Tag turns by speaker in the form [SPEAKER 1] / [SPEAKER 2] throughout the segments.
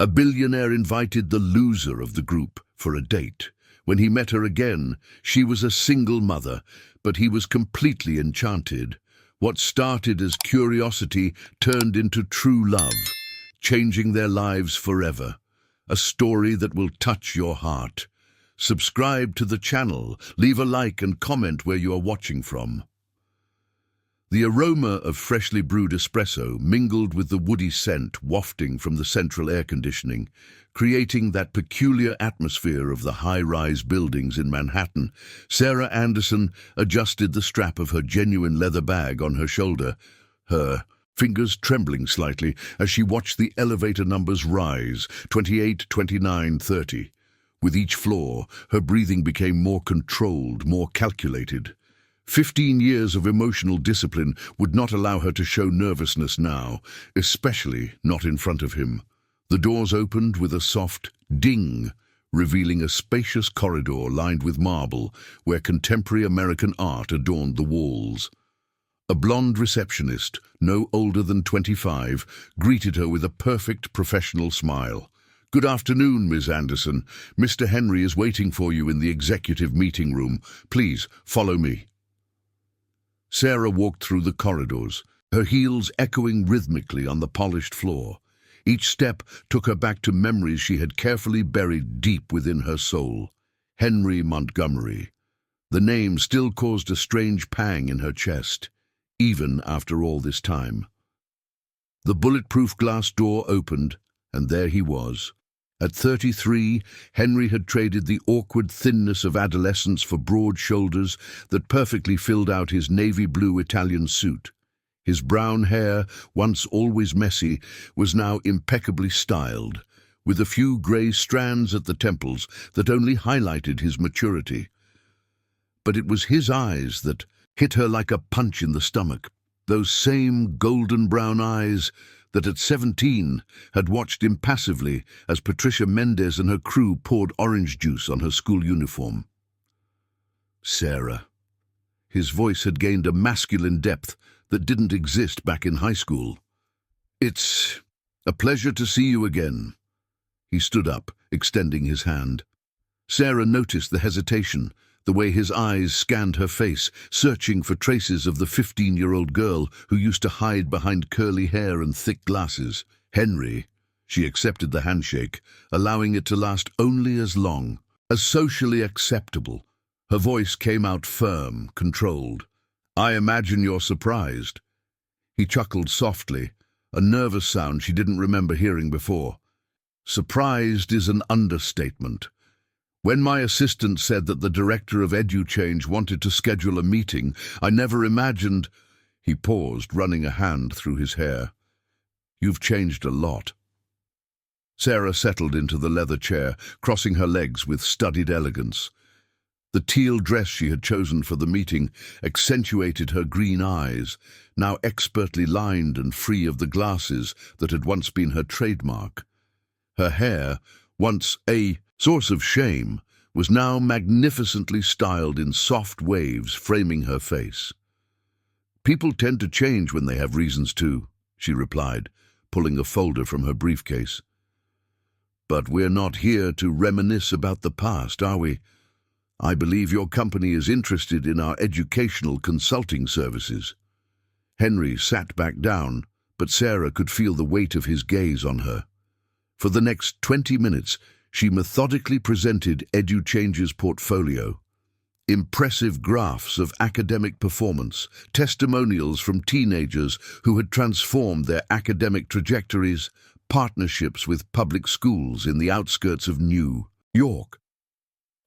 [SPEAKER 1] A billionaire invited the loser of the group for a date. When he met her again, she was a single mother, but he was completely enchanted. What started as curiosity turned into true love, changing their lives forever. A story that will touch your heart. Subscribe to the channel, leave a like and comment where you are watching from. The aroma of freshly brewed espresso mingled with the woody scent wafting from the central air conditioning, creating that peculiar atmosphere of the high-rise buildings in Manhattan. Sarah Anderson adjusted the strap of her genuine leather bag on her shoulder, her fingers trembling slightly as she watched the elevator numbers rise, 28, 29, 30. With each floor, her breathing became more controlled, more calculated. 15 years of emotional discipline would not allow her to show nervousness now, especially not in front of him. The doors opened with a soft ding, revealing a spacious corridor lined with marble where contemporary American art adorned the walls. A blonde receptionist, no older than 25, greeted her with a perfect professional smile. "Good afternoon, Ms. Anderson. Mr. Henry is waiting for you in the executive meeting room. Please follow me." Sarah walked through the corridors, her heels echoing rhythmically on the polished floor. Each step took her back to memories she had carefully buried deep within her soul. Henry Montgomery. The name still caused a strange pang in her chest, even after all this time. The bulletproof glass door opened, and there he was. At 33, Henry had traded the awkward thinness of adolescence for broad shoulders that perfectly filled out his navy blue Italian suit. His brown hair, once always messy, was now impeccably styled, with a few grey strands at the temples that only highlighted his maturity. But it was his eyes that hit her like a punch in the stomach, those same golden brown eyes that at 17 had watched impassively as Patricia Mendez and her crew poured orange juice on her school uniform. Sarah. His voice had gained a masculine depth that didn't exist back in high school. "It's a pleasure to see you again." He stood up, extending his hand. Sarah noticed the hesitation, the way his eyes scanned her face, searching for traces of the 15-year-old girl who used to hide behind curly hair and thick glasses. "Henry." She accepted the handshake, allowing it to last only as long, as socially acceptable. Her voice came out firm, controlled. "I imagine you're surprised." He chuckled softly, a nervous sound she didn't remember hearing before. "Surprised is an understatement. When my assistant said that the director of EduChange wanted to schedule a meeting, I never imagined—" He paused, running a hand through his hair. "You've changed a lot." Sarah settled into the leather chair, crossing her legs with studied elegance. The teal dress she had chosen for the meeting accentuated her green eyes, now expertly lined and free of the glasses that had once been her trademark. Her hair, once a source of shame, was now magnificently styled in soft waves framing her face. "People tend to change when they have reasons to," she replied, pulling a folder from her briefcase. "But we're not here to reminisce about the past, are we? I believe your company is interested in our educational consulting services." Henry sat back down, but Sarah could feel the weight of his gaze on her. For the next 20 minutes, she methodically presented EduChange's portfolio. Impressive graphs of academic performance, testimonials from teenagers who had transformed their academic trajectories, partnerships with public schools in the outskirts of New York.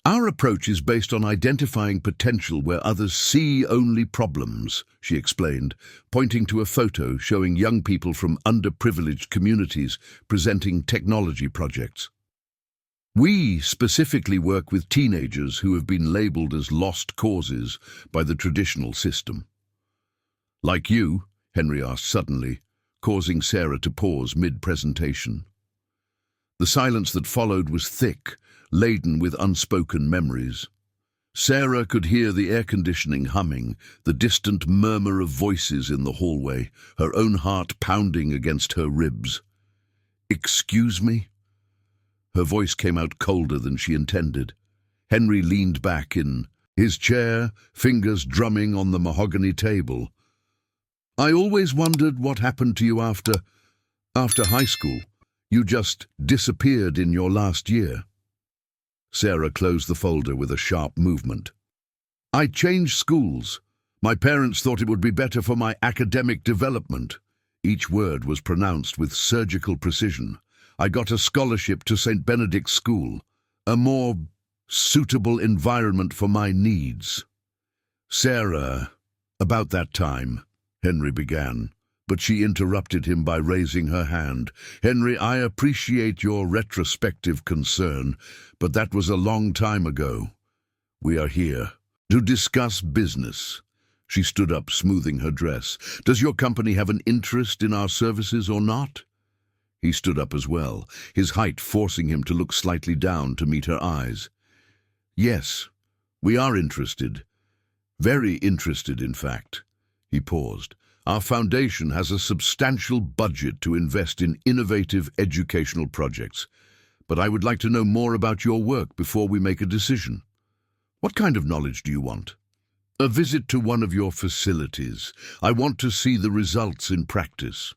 [SPEAKER 1] "Our approach is based on identifying potential where others see only problems," she explained, pointing to a photo showing young people from underprivileged communities presenting technology projects. "We specifically work with teenagers who have been labeled as lost causes by the traditional system." "Like you?" Henry asked suddenly, causing Sarah to pause mid-presentation. The silence that followed was thick, laden with unspoken memories. Sarah could hear the air conditioning humming, the distant murmur of voices in the hallway, her own heart pounding against her ribs. "Excuse me?" Her voice came out colder than she intended. Henry leaned back in his chair, fingers drumming on the mahogany table. I always wondered what happened to you after high school. You just disappeared in your last year. Sarah closed the folder with a sharp movement. I changed schools. My parents thought it would be better for my academic development. Each word was pronounced with surgical precision. I got a scholarship to St. Benedict's School, a more suitable environment for my needs. Sarah, about that time, Henry began, but she interrupted him by raising her hand. Henry, I appreciate your retrospective concern, but that was a long time ago. We are here to discuss business. She stood up, smoothing her dress. Does your company have an interest in our services or not? He stood up as well, his height forcing him to look slightly down to meet her eyes. Yes, we are interested. Very interested, in fact. He paused. Our foundation has a substantial budget to invest in innovative educational projects, but I would like to know more about your work before we make a decision. What kind of knowledge do you want? A visit to one of your facilities. I want to see the results in practice.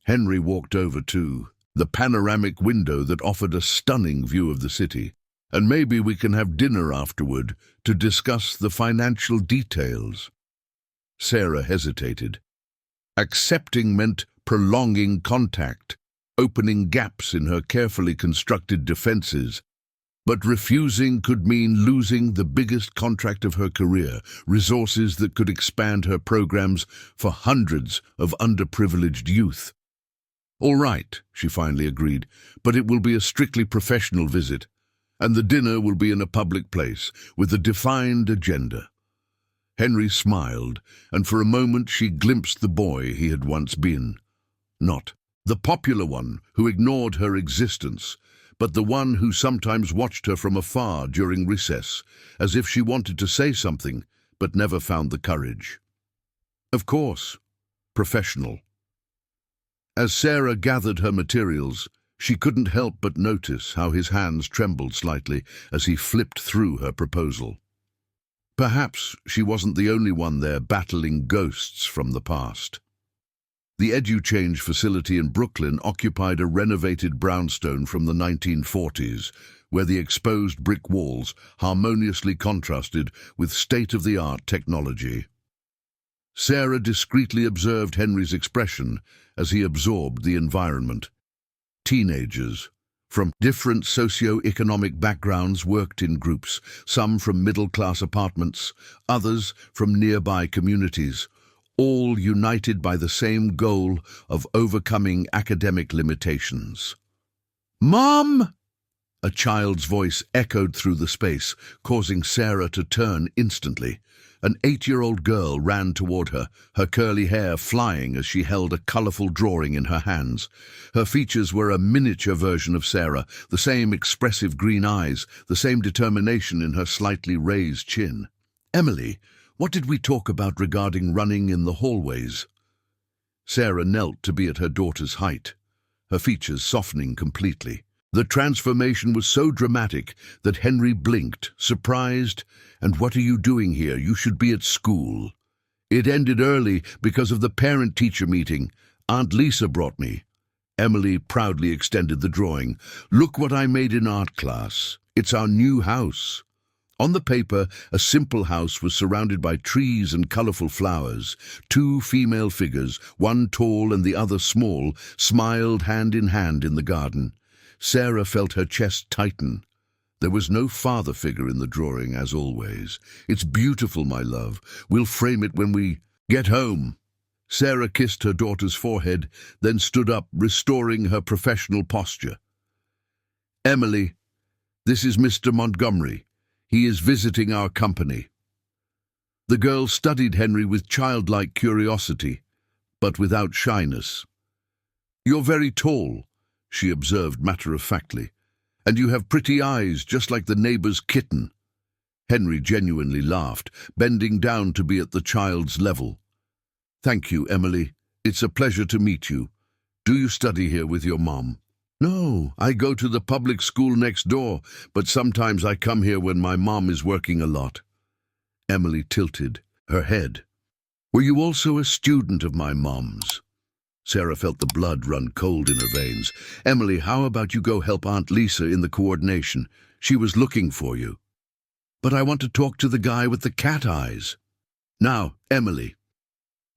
[SPEAKER 1] Henry walked over to the panoramic window that offered a stunning view of the city, and maybe we can have dinner afterward to discuss the financial details. Sarah hesitated. Accepting meant prolonging contact, opening gaps in her carefully constructed defenses. But refusing could mean losing the biggest contract of her career, resources that could expand her programs for hundreds of underprivileged youth. All right, she finally agreed, but it will be a strictly professional visit, and the dinner will be in a public place with a defined agenda. Henry smiled, and for a moment she glimpsed the boy he had once been. Not the popular one who ignored her existence, but the one who sometimes watched her from afar during recess, as if she wanted to say something, but never found the courage. Of course, professional. As Sarah gathered her materials, she couldn't help but notice how his hands trembled slightly as he flipped through her proposal. Perhaps she wasn't the only one there battling ghosts from the past. The EduChange facility in Brooklyn occupied a renovated brownstone from the 1940s, where the exposed brick walls harmoniously contrasted with state-of-the-art technology. Sarah discreetly observed Henry's expression as he absorbed the environment. Teenagers from different socio-economic backgrounds worked in groups, some from middle-class apartments, others from nearby communities, all united by the same goal of overcoming academic limitations. "Mom!" A child's voice echoed through the space, causing Sarah to turn instantly. An 8-year-old girl ran toward her, her curly hair flying as she held a colorful drawing in her hands. Her features were a miniature version of Sarah, the same expressive green eyes, the same determination in her slightly raised chin. "Emily, what did we talk about regarding running in the hallways?" Sarah knelt to be at her daughter's height, her features softening completely. The transformation was so dramatic that Henry blinked, surprised. "And what are you doing here? You should be at school." "It ended early because of the parent-teacher meeting. Aunt Lisa brought me." Emily proudly extended the drawing. "Look what I made in art class. It's our new house." On the paper, a simple house was surrounded by trees and colorful flowers. 2 female figures, one tall and the other small, smiled hand in hand in the garden. Sarah felt her chest tighten. There was no father figure in the drawing, as always. "It's beautiful, my love. We'll frame it when we get home." Sarah kissed her daughter's forehead, then stood up, restoring her professional posture. "Emily, this is Mr. Montgomery. He is visiting our company." The girl studied Henry with childlike curiosity, but without shyness. "You're very tall," she observed matter-of-factly, "and you have pretty eyes, just like the neighbor's kitten." Henry genuinely laughed, bending down to be at the child's level. "Thank you, Emily. It's a pleasure to meet you. Do you study here with your mom?" No, I go to the public school next door, but sometimes I come here when my mom is working a lot. Emily tilted her head. Were you also a student of my mom's? Sarah felt the blood run cold in her veins. Emily, how about you go help Aunt Lisa in the coordination? She was looking for you. But I want to talk to the guy with the cat eyes. Now, Emily.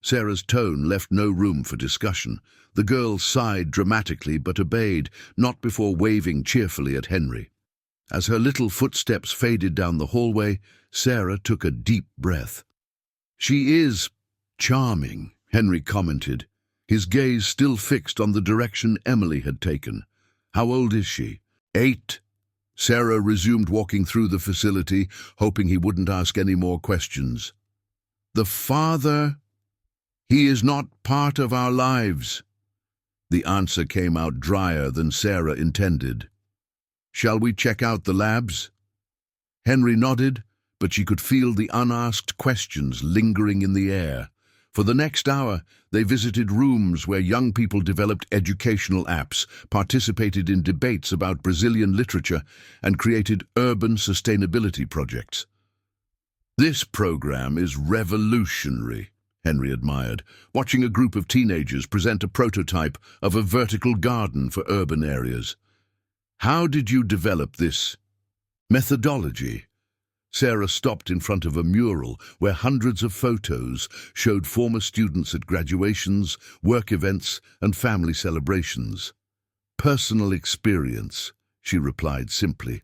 [SPEAKER 1] Sarah's tone left no room for discussion. The girl sighed dramatically but obeyed, not before waving cheerfully at Henry. As her little footsteps faded down the hallway, Sarah took a deep breath. She is charming, Henry commented, his gaze still fixed on the direction Emily had taken. How old is she? 8. Sarah resumed walking through the facility, hoping he wouldn't ask any more questions. The father? He is not part of our lives. The answer came out drier than Sarah intended. Shall we check out the labs? Henry nodded, but she could feel the unasked questions lingering in the air. For the next hour, they visited rooms where young people developed educational apps, participated in debates about Brazilian literature, and created urban sustainability projects. This program is revolutionary, Henry admired, watching a group of teenagers present a prototype of a vertical garden for urban areas. How did you develop this methodology? Sarah stopped in front of a mural where hundreds of photos showed former students at graduations, work events, and family celebrations. Personal experience, she replied simply.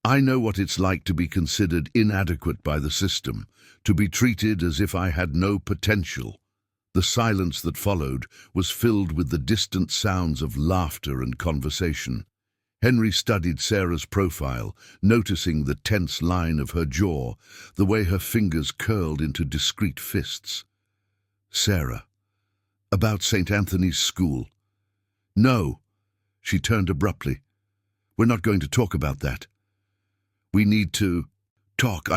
[SPEAKER 1] I know what it's like to be considered inadequate by the system, to be treated as if I had no potential. The silence that followed was filled with the distant sounds of laughter and conversation. Henry studied Sarah's profile, noticing the tense line of her jaw, the way her fingers curled into discreet fists. Sarah. About St. Anthony's School. No, she turned abruptly. We're not going to talk about that. We need to talk.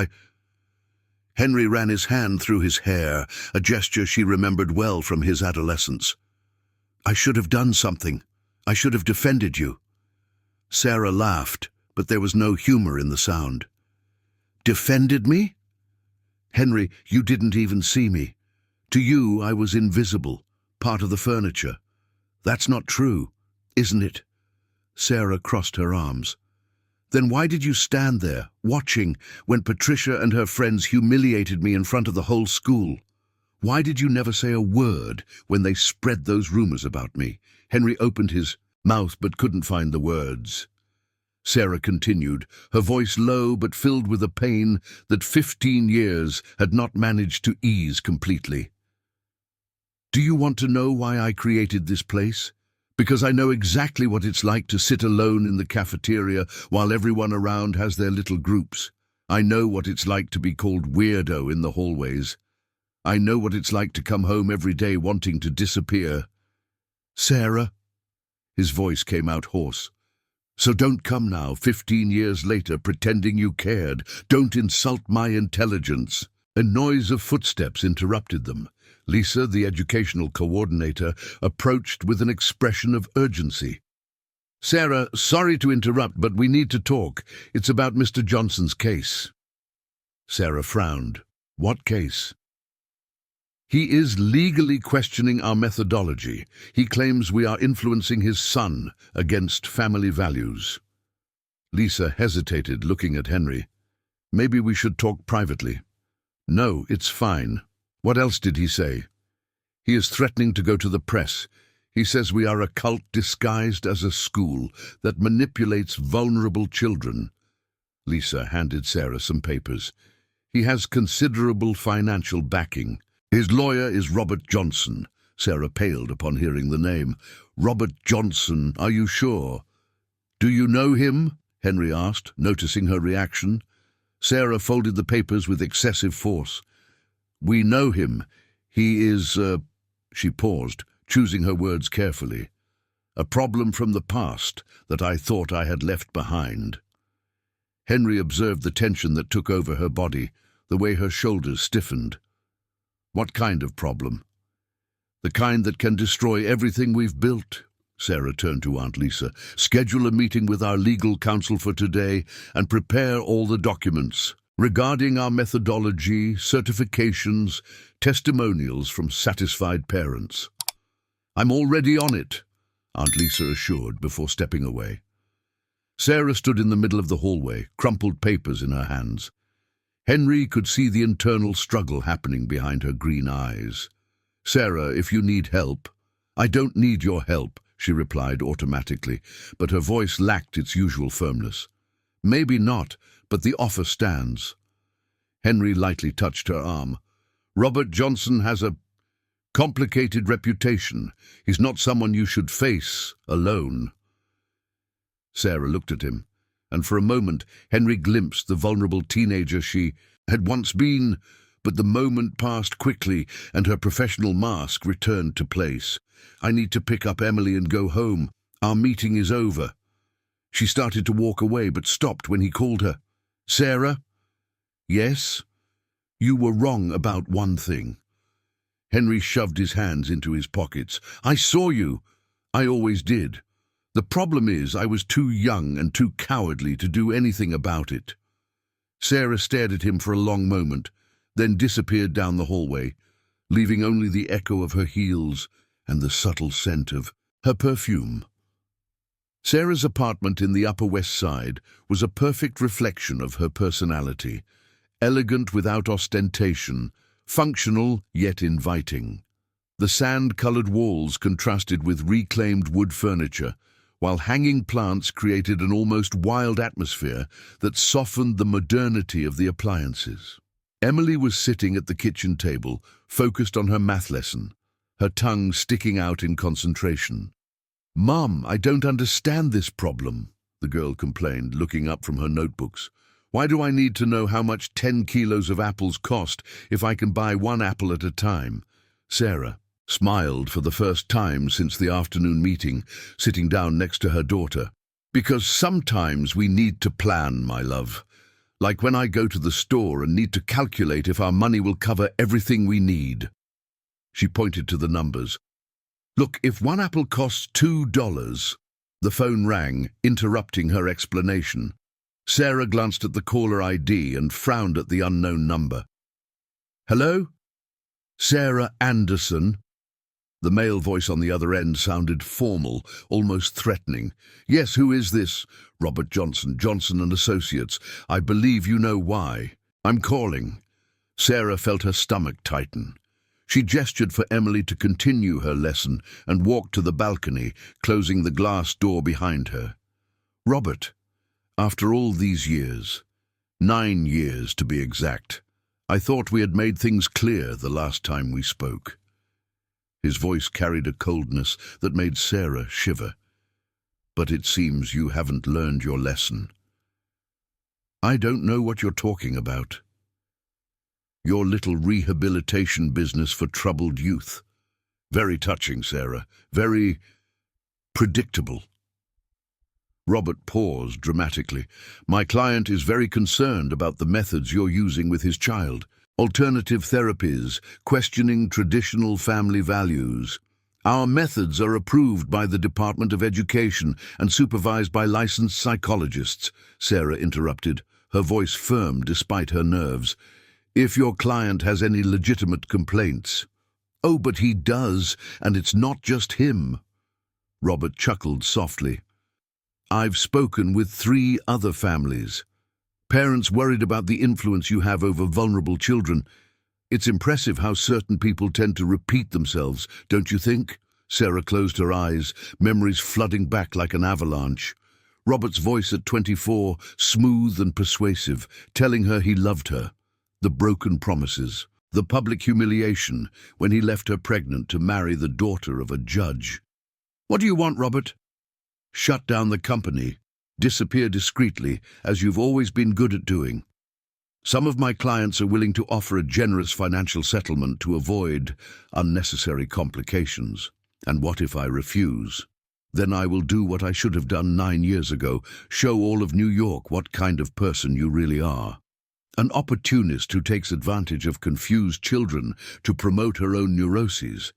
[SPEAKER 1] Henry ran his hand through his hair, a gesture she remembered well from his adolescence. I should have done something. I should have defended you. Sarah laughed, but there was no humor in the sound. Defended me? Henry, you didn't even see me. To you, I was invisible, part of the furniture. That's not true, isn't it? Sarah crossed her arms. Then why did you stand there, watching, when Patricia and her friends humiliated me in front of the whole school? Why did you never say a word when they spread those rumors about me? Henry opened his mouth but couldn't find the words. Sarah continued, her voice low but filled with a pain that 15 years had not managed to ease completely. Do you want to know why I created this place? Because I know exactly what it's like to sit alone in the cafeteria while everyone around has their little groups. I know what it's like to be called weirdo in the hallways. I know what it's like to come home every day wanting to disappear. Sarah? His voice came out hoarse. So don't come now, 15 years later, pretending you cared. Don't insult my intelligence. A noise of footsteps interrupted them. Lisa, the educational coordinator, approached with an expression of urgency. Sarah, sorry to interrupt, but we need to talk. It's about Mr. Johnson's case. Sarah frowned. What case? He is legally questioning our methodology. He claims we are influencing his son against family values. Lisa hesitated, looking at Henry. Maybe we should talk privately. No, it's fine. What else did he say? He is threatening to go to the press. He says we are a cult disguised as a school that manipulates vulnerable children. Lisa handed Sarah some papers. He has considerable financial backing. His lawyer is Robert Johnson. Sarah paled upon hearing the name. Robert Johnson, are you sure? Do you know him? Henry asked, noticing her reaction. Sarah folded the papers with excessive force. We know him. He is, She paused, choosing her words carefully. A problem from the past that I thought I had left behind. Henry observed the tension that took over her body, the way her shoulders stiffened. What kind of problem? The kind that can destroy everything we've built, Sarah turned to Aunt Lisa. Schedule a meeting with our legal counsel for today and prepare all the documents regarding our methodology, certifications, testimonials from satisfied parents. I'm already on it, Aunt Lisa assured before stepping away. Sarah stood in the middle of the hallway, crumpled papers in her hands. Henry could see the internal struggle happening behind her green eyes. Sarah, if you need help. I don't need your help, she replied automatically, but her voice lacked its usual firmness. Maybe not, but the offer stands. Henry lightly touched her arm. Robert Johnson has a complicated reputation. He's not someone you should face alone. Sarah looked at him, and for a moment Henry glimpsed the vulnerable teenager she had once been, but the moment passed quickly and her professional mask returned to place. I need to pick up Emily and go home. Our meeting is over. She started to walk away but stopped when he called her. Sarah? Yes? You were wrong about one thing. Henry shoved his hands into his pockets. I saw you. I always did. The problem is I was too young and too cowardly to do anything about it. Sarah stared at him for a long moment, then disappeared down the hallway, leaving only the echo of her heels and the subtle scent of her perfume. Sarah's apartment in the Upper West Side was a perfect reflection of her personality, elegant without ostentation, functional yet inviting. The sand-colored walls contrasted with reclaimed wood furniture, while hanging plants created an almost wild atmosphere that softened the modernity of the appliances. Emily was sitting at the kitchen table, focused on her math lesson, her tongue sticking out in concentration. Mum, I don't understand this problem, the girl complained, looking up from her notebooks. Why do I need to know how much 10 kilos of apples cost if I can buy one apple at a time? Sarah smiled for the first time since the afternoon meeting, sitting down next to her daughter. Because sometimes we need to plan, my love. Like when I go to the store and need to calculate if our money will cover everything we need. She pointed to the numbers. Look, if one apple costs $2... The phone rang, interrupting her explanation. Sarah glanced at the caller ID and frowned at the unknown number. Hello? Sarah Anderson? The male voice on the other end sounded formal, almost threatening. Yes, who is this? Robert Johnson, Johnson and Associates. I believe you know why. I'm calling. Sarah felt her stomach tighten. She gestured for Emily to continue her lesson and walked to the balcony, closing the glass door behind her. Robert, after all these years, 9 years to be exact, I thought we had made things clear the last time we spoke. His voice carried a coldness that made Sarah shiver. But it seems you haven't learned your lesson. I don't know what you're talking about. Your little rehabilitation business for troubled youth. Very touching, Sarah. Very predictable. Robert paused dramatically. My client is very concerned about the methods you're using with his child. Alternative therapies, questioning traditional family values. Our methods are approved by the Department of Education and supervised by licensed psychologists, Sarah interrupted, her voice firm despite her nerves. If your client has any legitimate complaints. Oh, but he does, and it's not just him. Robert chuckled softly. I've spoken with 3 other families. Parents worried about the influence you have over vulnerable children. It's impressive how certain people tend to repeat themselves, don't you think? Sarah closed her eyes, memories flooding back like an avalanche. Robert's voice at 24, smooth and persuasive, telling her he loved her. The broken promises, the public humiliation when he left her pregnant to marry the daughter of a judge. What do you want, Robert? Shut down the company. Disappear discreetly, as you've always been good at doing. Some of my clients are willing to offer a generous financial settlement to avoid unnecessary complications. And what if I refuse? Then I will do what I should have done 9 years ago, show all of New York what kind of person you really are. An opportunist who takes advantage of confused children to promote her own neuroses.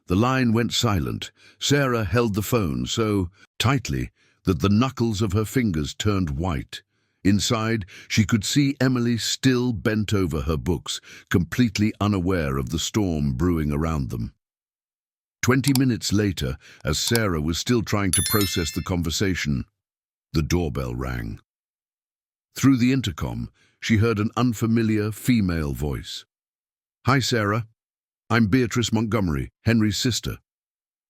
[SPEAKER 1] The line went silent. Sarah held the phone so tightly that the knuckles of her fingers turned white. Inside, she could see Emily still bent over her books, completely unaware of the storm brewing around them. 20 minutes later, as Sarah was still trying to process the conversation, the doorbell rang. Through the intercom, she heard an unfamiliar female voice. "Hi, Sarah. I'm Beatrice Montgomery, Henry's sister.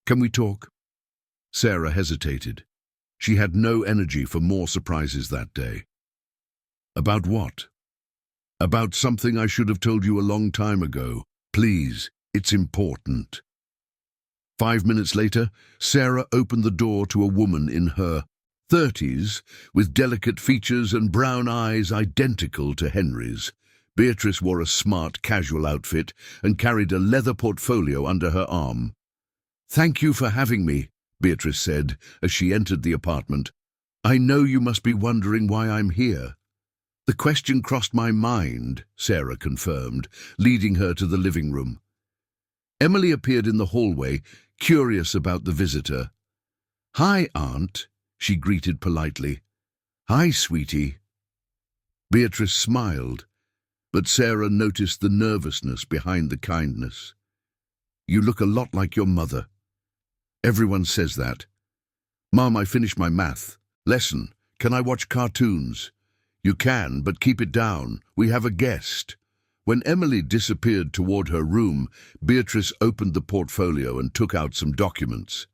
[SPEAKER 1] Can we talk?" Sarah hesitated. She had no energy for more surprises that day. "About what?" "About something I should have told you a long time ago. Please, it's important." 5 minutes later, Sarah opened the door to a woman in her 30s, with delicate features and brown eyes identical to Henry's. Beatrice wore a smart, casual outfit and carried a leather portfolio under her arm. "Thank you for having me," Beatrice said as she entered the apartment. "I know you must be wondering why I'm here." "The question crossed my mind," Sarah confirmed, leading her to the living room. Emily appeared in the hallway, curious about the visitor. "Hi, Aunt," she greeted politely. "Hi, sweetie." Beatrice smiled, but Sarah noticed the nervousness behind the kindness. "You look a lot like your mother." "Everyone says that." "Mom, I finished my math lesson. Can I watch cartoons?" "You can, but keep it down. We have a guest." When Emily disappeared toward her room, Beatrice opened the portfolio and took out some documents.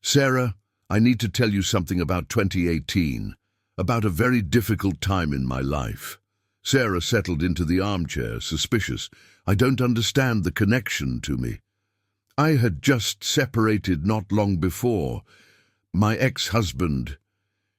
[SPEAKER 1] "Sarah, I need to tell you something about 2018, about a very difficult time in my life." Sarah settled into the armchair, suspicious. "I don't understand the connection to me." "I had just separated not long before. My ex-husband.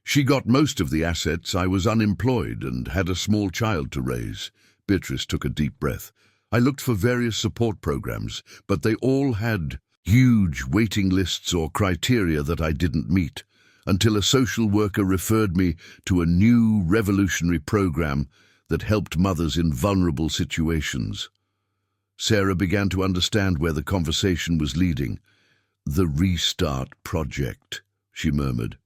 [SPEAKER 1] She got most of the assets. I was unemployed and had a small child to raise." Beatrice took a deep breath. "I looked for various support programs, but they all had huge waiting lists or criteria that I didn't meet, until a social worker referred me to a new revolutionary program that helped mothers in vulnerable situations." Sarah began to understand where the conversation was leading. "The Restart Project," she murmured.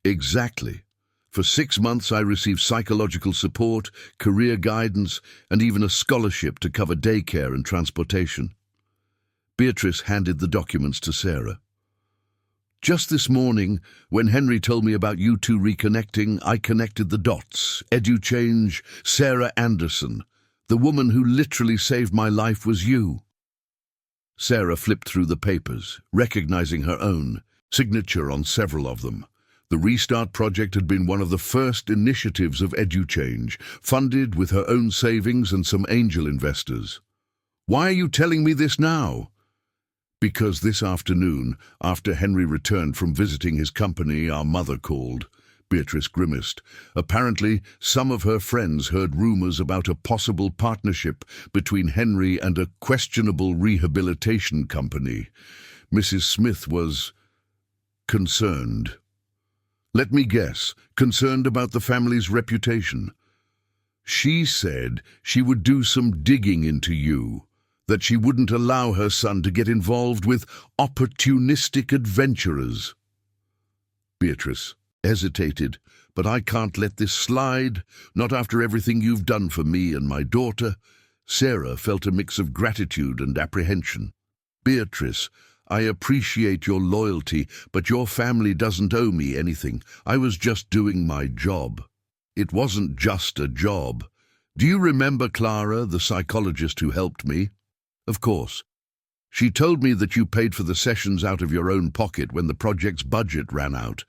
[SPEAKER 1] "Exactly. For 6 months I received psychological support, career guidance, and even a scholarship to cover daycare and transportation." Beatrice handed the documents to Sarah. "Just this morning, when Henry told me about you two reconnecting, I connected the dots. EduChange, Sarah Anderson. The woman who literally saved my life was you." Sarah flipped through the papers, recognizing her own signature on several of them. The Restart Project had been one of the first initiatives of EduChange, funded with her own savings and some angel investors. "Why are you telling me this now?" "Because this afternoon, after Henry returned from visiting his company, our mother called." Beatrice grimaced. Apparently, some of her friends heard rumors about a possible partnership between Henry and a questionable rehabilitation company. Mrs. Smith was concerned. "Let me guess, concerned about the family's reputation." "She said she would do some digging into you, that she wouldn't allow her son to get involved with opportunistic adventurers." Beatrice hesitated. "But I can't let this slide, not after everything you've done for me and my daughter." Sarah felt a mix of gratitude and apprehension. "Beatrice, I appreciate your loyalty, but your family doesn't owe me anything. I was just doing my job." "It wasn't just a job. Do you remember Clara, the psychologist who helped me?" "Of course. She told me that you paid for the sessions out of your own pocket when the project's budget ran out,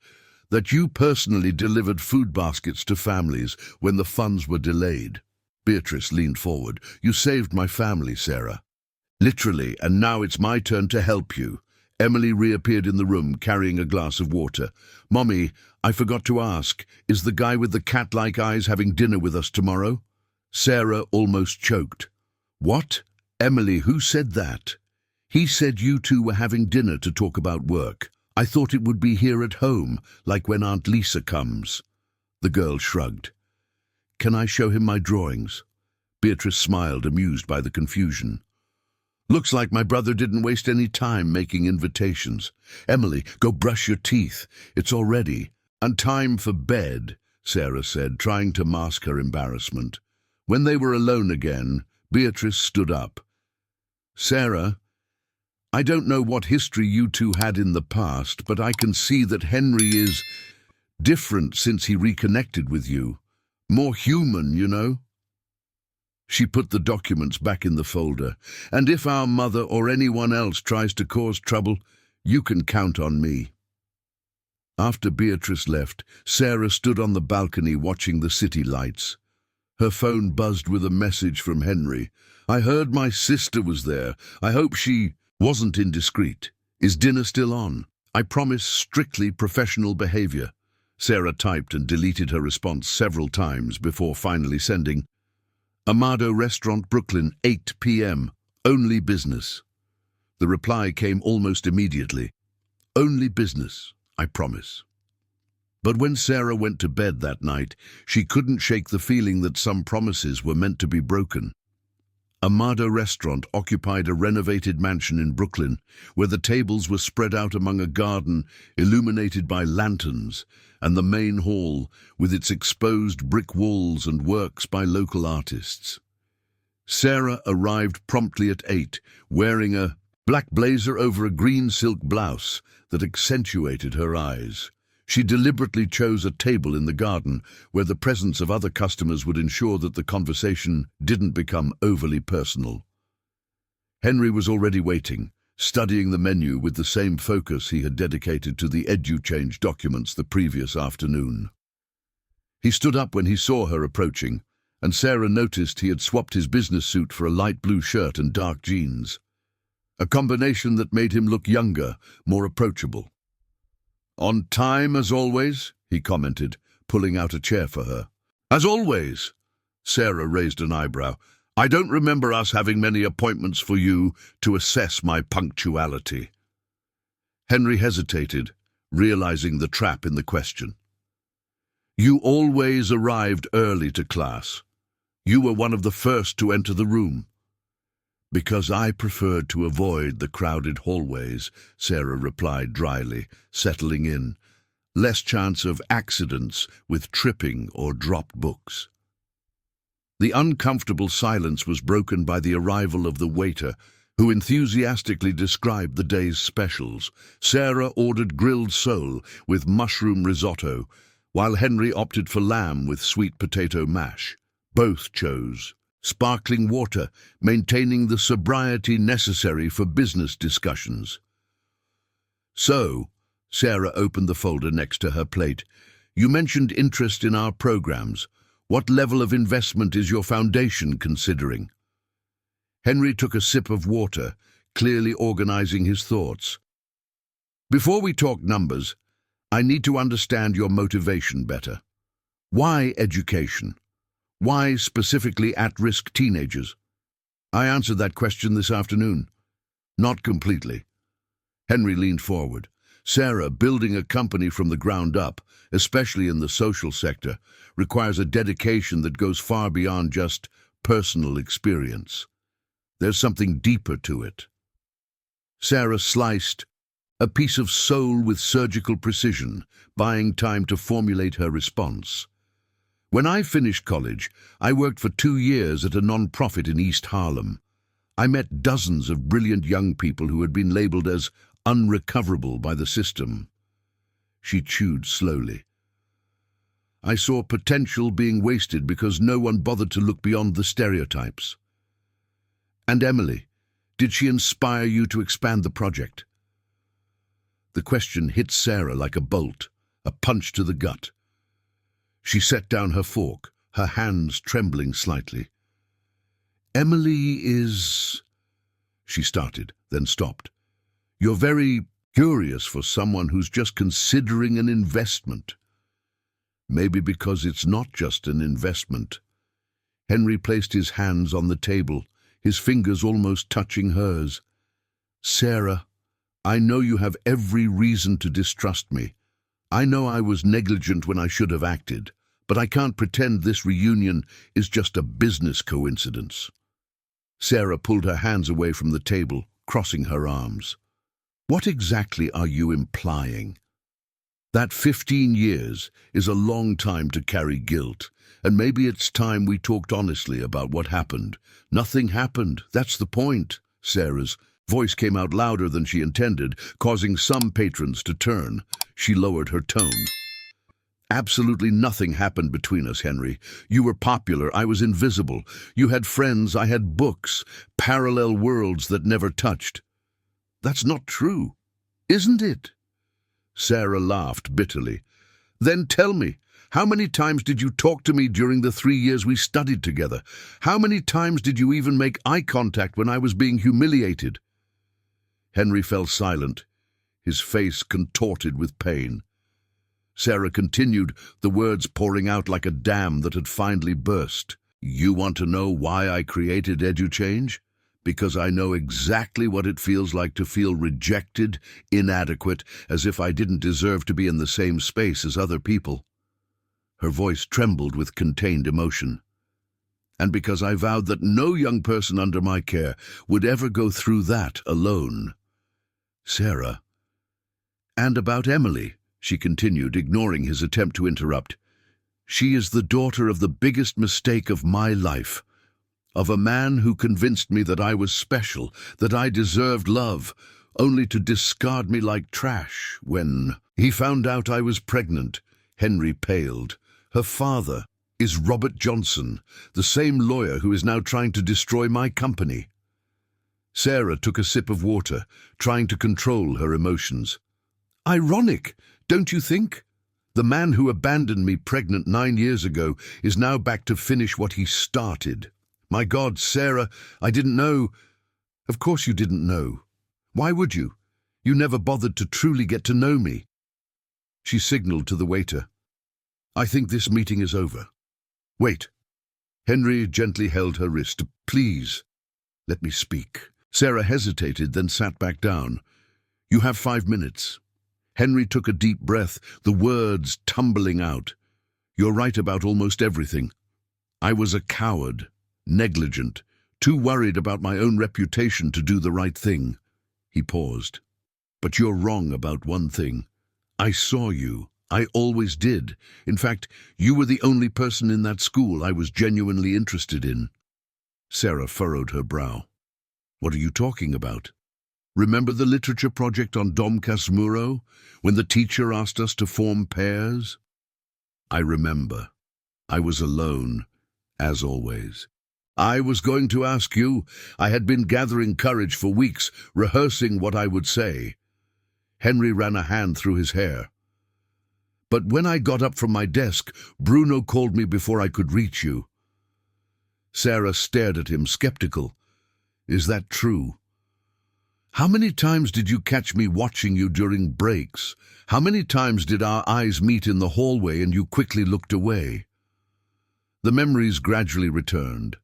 [SPEAKER 1] that you personally delivered food baskets to families when the funds were delayed." Beatrice leaned forward. "You saved my family, Sarah. Literally, and now it's my turn to help you." Emily reappeared in the room, carrying a glass of water. "Mommy, I forgot to ask, is the guy with the cat-like eyes having dinner with us tomorrow?" Sarah almost choked. "What? Emily, who said that?" "He said you two were having dinner to talk about work. I thought it would be here at home, like when Aunt Lisa comes." The girl shrugged. "Can I show him my drawings?" Beatrice smiled, amused by the confusion. Looks like my brother didn't waste any time making invitations. Emily, go brush your teeth. It's already. And time for bed, Sarah said, trying to mask her embarrassment. When they were alone again, Beatrice stood up. Sarah, I don't know what history you two had in the past, but I can see that Henry is different since he reconnected with you. More human, you know. She put the documents back in the folder. And if our mother or anyone else tries to cause trouble, you can count on me. After Beatrice left, Sarah stood on the balcony watching the city lights. Her phone buzzed with a message from Henry. I heard my sister was there. I hope she wasn't indiscreet. Is dinner still on? I promise strictly professional behavior. Sarah typed and deleted her response several times before finally sending, Amado Restaurant, Brooklyn, 8 p.m. Only business. The reply came almost immediately. Only business, I promise. But when Sarah went to bed that night, she couldn't shake the feeling that some promises were meant to be broken. Amado Restaurant occupied a renovated mansion in Brooklyn, where the tables were spread out among a garden illuminated by lanterns, and the main hall with its exposed brick walls and works by local artists. Sarah arrived promptly at 8, wearing a black blazer over a green silk blouse that accentuated her eyes. She deliberately chose a table in the garden where the presence of other customers would ensure that the conversation didn't become overly personal. Henry was already waiting, studying the menu with the same focus he had dedicated to the EduChange documents the previous afternoon. He stood up when he saw her approaching, and Sarah noticed he had swapped his business suit for a light blue shirt and dark jeans, a combination that made him look younger, more approachable. On time, as always, he commented, pulling out a chair for her. As always? Sarah raised an eyebrow. I don't remember us having many appointments for you to assess my punctuality. Henry hesitated, realizing the trap in the question. You always arrived early to class. You were one of the first to enter the room. Because I preferred to avoid the crowded hallways, Sarah replied dryly, settling in. Less chance of accidents with tripping or dropped books. The uncomfortable silence was broken by the arrival of the waiter, who enthusiastically described the day's specials. Sarah ordered grilled sole with mushroom risotto, while Henry opted for lamb with sweet potato mash. Both chose sparkling water, maintaining the sobriety necessary for business discussions. So, Sarah opened the folder next to her plate. You mentioned interest in our programs. What level of investment is your foundation considering? Henry took a sip of water, clearly organizing his thoughts. Before we talk numbers, I need to understand your motivation better. Why education? Why specifically at-risk teenagers? I answered that question this afternoon. Not completely. Henry leaned forward. Sarah, building a company from the ground up, especially in the social sector, requires a dedication that goes far beyond just personal experience. There's something deeper to it. Sarah sliced a piece of soul with surgical precision, buying time to formulate her response. When I finished college, I worked for 2 years at a non-profit in East Harlem. I met dozens of brilliant young people who had been labeled as unrecoverable by the system. She chewed slowly. I saw potential being wasted because no one bothered to look beyond the stereotypes. And Emily, did she inspire you to expand the project? The question hit Sarah like a bolt, a punch to the gut. She set down her fork, her hands trembling slightly. Emily is... She started, then stopped. You're very curious for someone who's just considering an investment. Maybe because it's not just an investment. Henry placed his hands on the table, his fingers almost touching hers. Sarah, I know you have every reason to distrust me. I know I was negligent when I should have acted, but I can't pretend this reunion is just a business coincidence. Sarah pulled her hands away from the table, crossing her arms. What exactly are you implying? That 15 years is a long time to carry guilt, and maybe it's time we talked honestly about what happened. Nothing happened, that's the point. Sarah's voice came out louder than she intended, causing some patrons to turn. She lowered her tone. Absolutely nothing happened between us, Henry. You were popular, I was invisible. You had friends, I had books, parallel worlds that never touched. That's not true, isn't it? Sarah laughed bitterly. Then tell me, how many times did you talk to me during the 3 years we studied together? How many times did you even make eye contact when I was being humiliated? Henry fell silent, his face contorted with pain. Sarah continued, the words pouring out like a dam that had finally burst. You want to know why I created EduChange? Because I know exactly what it feels like to feel rejected, inadequate, as if I didn't deserve to be in the same space as other people. Her voice trembled with contained emotion. And because I vowed that no young person under my care would ever go through that alone. Sarah. And about Emily, she continued, ignoring his attempt to interrupt. She is the daughter of the biggest mistake of my life, of a man who convinced me that I was special, that I deserved love, only to discard me like trash when he found out I was pregnant. Henry paled. Her father is Robert Johnson, the same lawyer who is now trying to destroy my company. Sarah took a sip of water, trying to control her emotions. Ironic, don't you think? The man who abandoned me pregnant 9 years ago is now back to finish what he started. My God, Sarah, I didn't know. Of course you didn't know. Why would you? You never bothered to truly get to know me. She signaled to the waiter. I think this meeting is over. Wait. Henry gently held her wrist. Please, let me speak. Sarah hesitated, then sat back down. You have 5 minutes. Henry took a deep breath, the words tumbling out. You're right about almost everything. I was a coward, negligent, too worried about my own reputation to do the right thing. He paused. But you're wrong about one thing. I saw you. I always did. In fact, you were the only person in that school I was genuinely interested in. Sarah furrowed her brow. What are you talking about? Remember the literature project on Dom Casmurro, when the teacher asked us to form pairs? I remember. I was alone, as always. I was going to ask you. I had been gathering courage for weeks, rehearsing what I would say. Henry ran a hand through his hair. But when I got up from my desk, Bruno called me before I could reach you. Sarah stared at him, skeptical. Is that true? How many times did you catch me watching you during breaks? How many times did our eyes meet in the hallway and you quickly looked away? The memories gradually returned,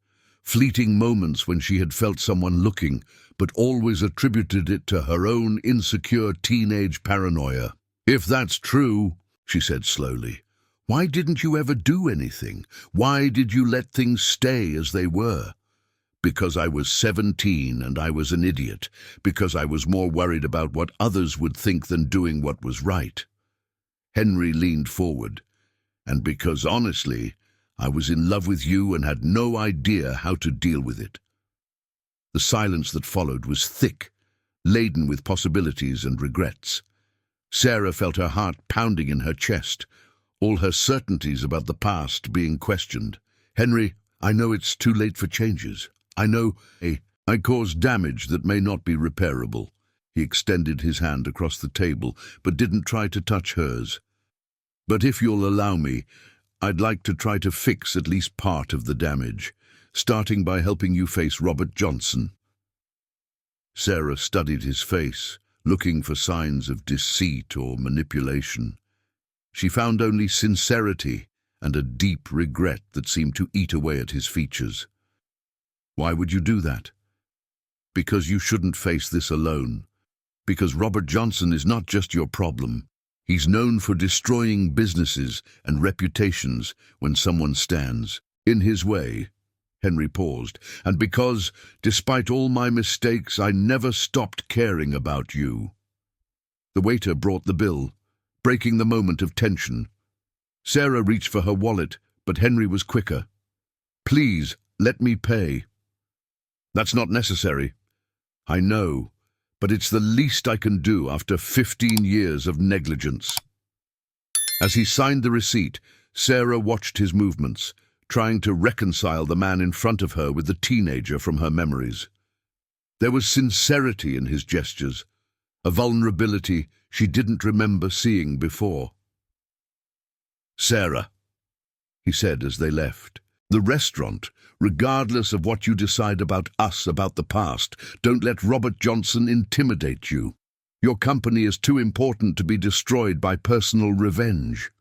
[SPEAKER 1] fleeting moments when she had felt someone looking, but always attributed it to her own insecure teenage paranoia. If that's true, she said slowly, why didn't you ever do anything? Why did you let things stay as they were? Because I was 17 and I was an idiot, because I was more worried about what others would think than doing what was right. Henry leaned forward, and because, honestly, I was in love with you and had no idea how to deal with it. The silence that followed was thick, laden with possibilities and regrets. Sarah felt her heart pounding in her chest, all her certainties about the past being questioned. Henry, I know it's too late for changes. I know I caused damage that may not be repairable. He extended his hand across the table, but didn't try to touch hers. But if you'll allow me, I'd like to try to fix at least part of the damage, starting by helping you face Robert Johnson. Sarah studied his face, looking for signs of deceit or manipulation. She found only sincerity and a deep regret that seemed to eat away at his features. Why would you do that? Because you shouldn't face this alone. Because Robert Johnson is not just your problem. He's known for destroying businesses and reputations when someone stands in his way. Henry paused. And because, despite all my mistakes, I never stopped caring about you. The waiter brought the bill, breaking the moment of tension. Sarah reached for her wallet, but Henry was quicker. Please, let me pay. That's not necessary. I know, but it's the least I can do after 15 years of negligence. As he signed the receipt, Sarah watched his movements, trying to reconcile the man in front of her with the teenager from her memories. There was sincerity in his gestures, a vulnerability she didn't remember seeing before. Sarah, he said as they left, the restaurant, regardless of what you decide about us, about the past, don't let Robert Johnson intimidate you. Your company is too important to be destroyed by personal revenge.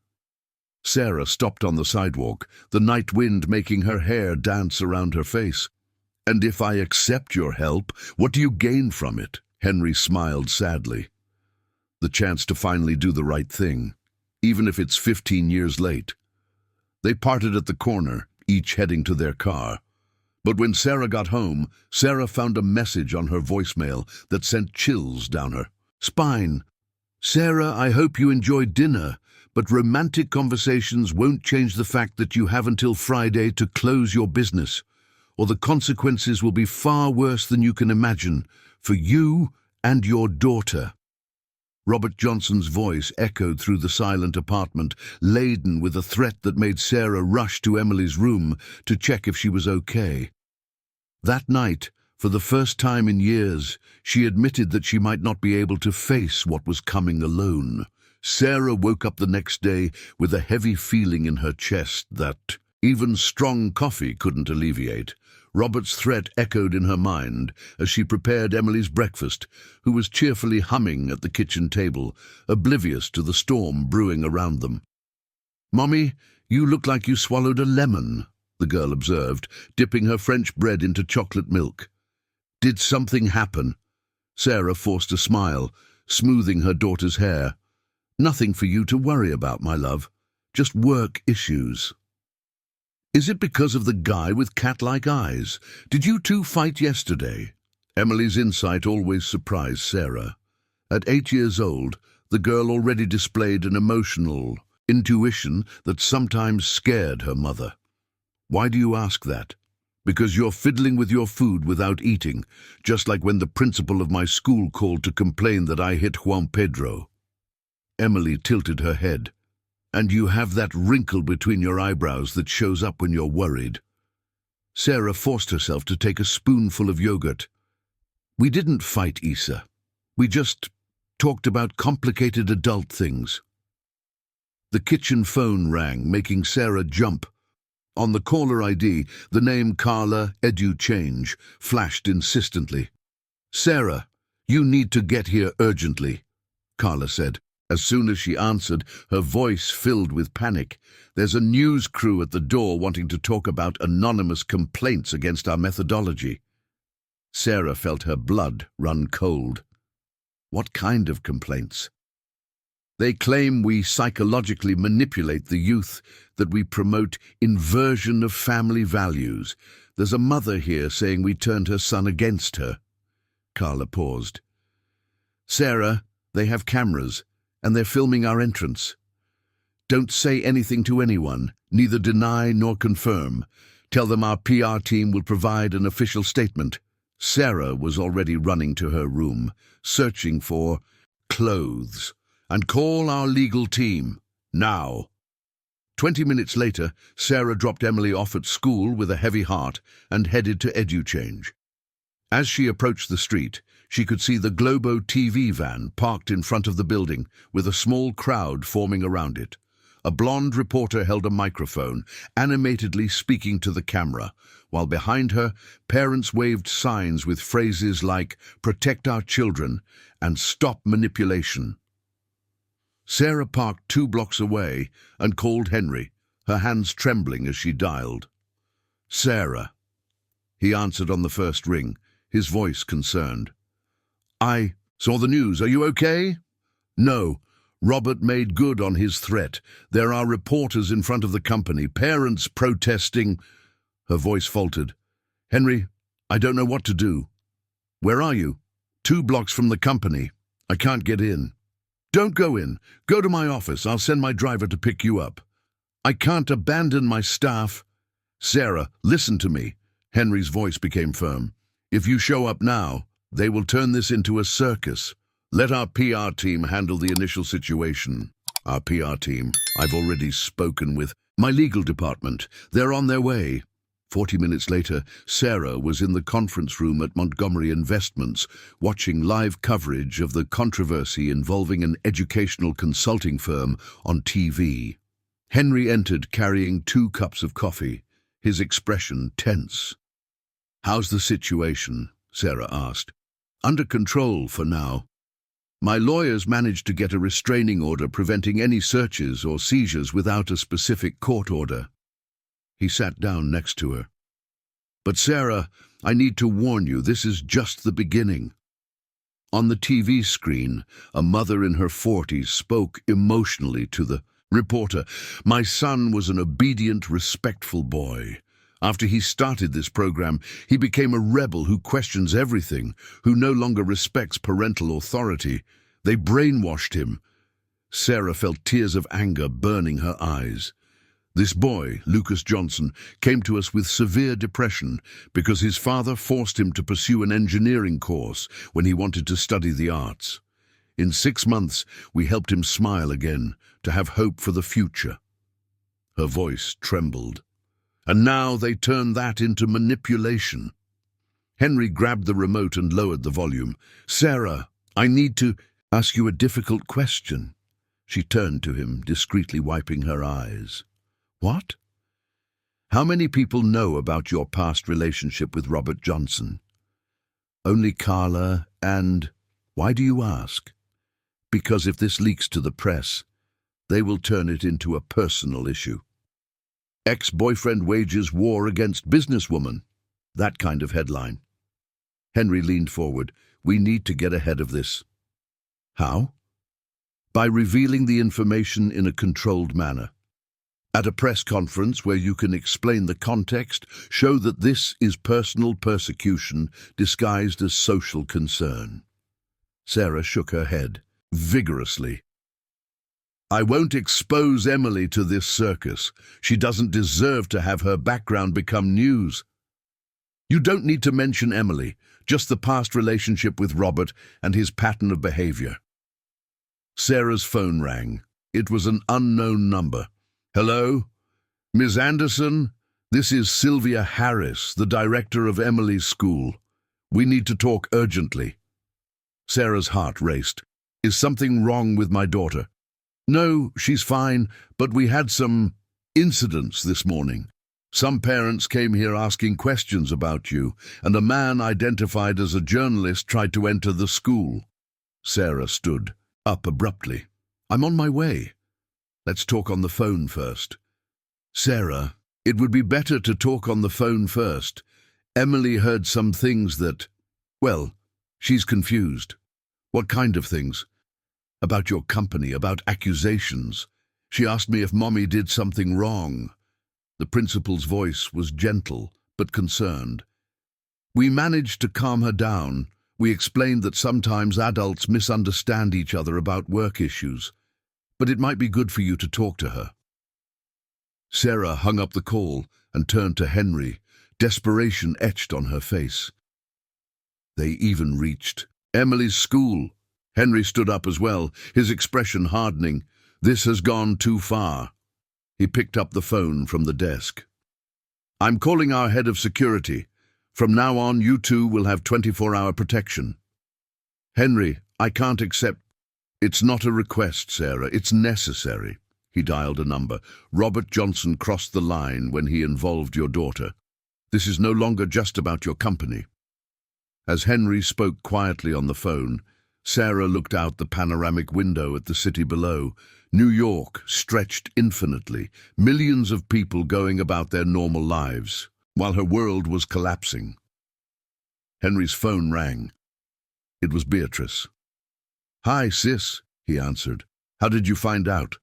[SPEAKER 1] Sarah stopped on the sidewalk, the night wind making her hair dance around her face. And if I accept your help, what do you gain from it? Henry smiled sadly. The chance to finally do the right thing, even if it's 15 years late. They parted at the corner, each heading to their car. But when Sarah got home, Sarah found a message on her voicemail that sent chills down her spine. Sarah, I hope you enjoyed dinner, but romantic conversations won't change the fact that you have until Friday to close your business, or the consequences will be far worse than you can imagine, for you and your daughter. Robert Johnson's voice echoed through the silent apartment, laden with a threat that made Sarah rush to Emily's room to check if she was okay. That night, for the first time in years, she admitted that she might not be able to face what was coming alone. Sarah woke up the next day with a heavy feeling in her chest that even strong coffee couldn't alleviate. Robert's threat echoed in her mind as she prepared Emily's breakfast, who was cheerfully humming at the kitchen table, oblivious to the storm brewing around them. "Mommy, you look like you swallowed a lemon," the girl observed, dipping her French bread into chocolate milk. "Did something happen?" Sarah forced a smile, smoothing her daughter's hair. "Nothing for you to worry about, my love. Just work issues." "Is it because of the guy with cat-like eyes? Did you two fight yesterday?" Emily's insight always surprised Sarah. At 8 years old, the girl already displayed an emotional intuition that sometimes scared her mother. "Why do you ask that?" "Because you're fiddling with your food without eating, just like when the principal of my school called to complain that I hit Juan Pedro." Emily tilted her head. "And you have that wrinkle between your eyebrows that shows up when you're worried." Sarah forced herself to take a spoonful of yogurt. "We didn't fight, Issa. We just talked about complicated adult things." The kitchen phone rang, making Sarah jump. On the caller ID, the name Carla Edu-Change flashed insistently. "Sarah, you need to get here urgently," Carla said. As soon as she answered, her voice filled with panic. "There's a news crew at the door wanting to talk about anonymous complaints against our methodology." Sarah felt her blood run cold. "What kind of complaints?" "They claim we psychologically manipulate the youth, that we promote inversion of family values. There's a mother here saying we turned her son against her." Carla paused. "Sarah, they have cameras, and they're filming our entrance. Don't say anything to anyone, neither deny nor confirm. Tell them our PR team will provide an official statement." Sarah was already running to her room, searching for clothes. "And call our legal team, now." 20 minutes later, Sarah dropped Emily off at school with a heavy heart and headed to Edu-Change. As she approached the street, she could see the Globo TV van parked in front of the building, with a small crowd forming around it. A blonde reporter held a microphone, animatedly speaking to the camera, while behind her, parents waved signs with phrases like "Protect our children" and "Stop manipulation." Sarah parked 2 blocks away and called Henry, her hands trembling as she dialed. "Sarah." He answered on the first ring, his voice concerned. "I saw the news. Are you okay?" "No. Robert made good on his threat. There are reporters in front of the company, parents protesting." Her voice faltered. "Henry, I don't know what to do." "Where are you?" "2 blocks from the company. I can't get in." "Don't go in. Go to my office. I'll send my driver to pick you up." "I can't abandon my staff." "Sarah, listen to me." Henry's voice became firm. "If you show up now, they will turn this into a circus. Let our PR team handle the initial situation." "Our PR team? I've already spoken with my legal department. They're on their way." 40 minutes later, Sarah was in the conference room at Montgomery Investments, watching live coverage of the controversy involving an educational consulting firm on TV. Henry entered carrying 2 cups of coffee, his expression tense. "How's the situation?" Sarah asked. "Under control for now. My lawyers managed to get a restraining order preventing any searches or seizures without a specific court order." He sat down next to her. "But Sarah, I need to warn you, this is just the beginning." On the TV screen, a mother in her 40s spoke emotionally to the reporter. "My son was an obedient, respectful boy. After he started this program, he became a rebel who questions everything, who no longer respects parental authority. They brainwashed him." Sarah felt tears of anger burning her eyes. "This boy, Lucas Johnson, came to us with severe depression because his father forced him to pursue an engineering course when he wanted to study the arts. In 6 months, we helped him smile again, to have hope for the future." Her voice trembled. "And now they turn that into manipulation." Henry grabbed the remote and lowered the volume. "Sarah, I need to ask you a difficult question." She turned to him, discreetly wiping her eyes. "What?" "How many people know about your past relationship with Robert Johnson?" "Only Carla and—" "Why do you ask?" "Because if this leaks to the press, they will turn it into a personal issue. Ex-boyfriend wages war against businesswoman. That kind of headline." Henry leaned forward. "We need to get ahead of this." "How?" "By revealing the information in a controlled manner. At a press conference where you can explain the context, show that this is personal persecution disguised as social concern." Sarah shook her head vigorously. "I won't expose Emily to this circus. She doesn't deserve to have her background become news." "You don't need to mention Emily, just the past relationship with Robert and his pattern of behavior." Sarah's phone rang. It was an unknown number. "Hello? Ms. Anderson? This is Sylvia Harris, the director of Emily's school. We need to talk urgently." Sarah's heart raced. "Is something wrong with my daughter?" "No, she's fine, but we had some incidents this morning. Some parents came here asking questions about you, and a man identified as a journalist tried to enter the school." Sarah stood up abruptly. "I'm on my way. Let's talk on the phone first." "Sarah, it would be better to talk on the phone first. Emily heard some things that, well, she's confused." "What kind of things?" "About your company, about accusations. She asked me if Mommy did something wrong." The principal's voice was gentle but concerned. "We managed to calm her down. We explained that sometimes adults misunderstand each other about work issues, but it might be good for you to talk to her." Sarah hung up the call and turned to Henry, desperation etched on her face. They even reached Emily's school. Henry stood up as well, his expression hardening. "This has gone too far." He picked up the phone from the desk. "I'm calling our head of security. From now on, you two will have 24-hour protection." "Henry, I can't accept—" "It's not a request, Sarah. It's necessary." He dialed a number. "Robert Johnson crossed the line when he involved your daughter. This is no longer just about your company." As Henry spoke quietly on the phone, Sarah looked out the panoramic window at the city below. New York stretched infinitely, millions of people going about their normal lives, while her world was collapsing. Henry's phone rang. It was Beatrice. "Hi, sis," he answered. "How did you find out?"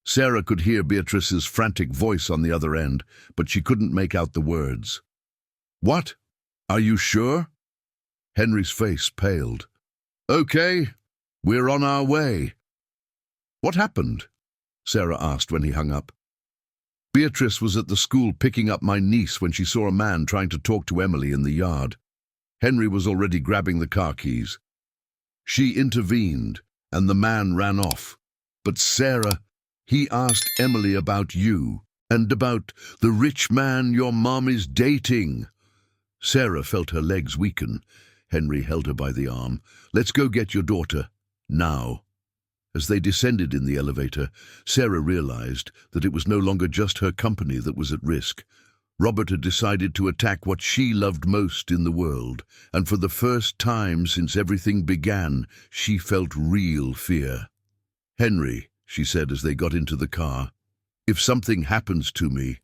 [SPEAKER 1] Sarah could hear Beatrice's frantic voice on the other end, but she couldn't make out the words. "What? Are you sure?" Henry's face paled. "Okay, we're on our way." "What happened?" Sarah asked when he hung up. "Beatrice was at the school picking up my niece when she saw a man trying to talk to Emily in the yard. Henry was already grabbing the car keys. She intervened, and the man ran off. But Sarah, he asked Emily about you, and about the rich man your mom is dating." Sarah felt her legs weaken. Henry held her by the arm. "Let's go get your daughter, now." As they descended in the elevator, Sarah realized that it was no longer just her company that was at risk. Robert had decided to attack what she loved most in the world, and for the first time since everything began, she felt real fear. "Henry," she said as they got into the car, "if something happens to me—"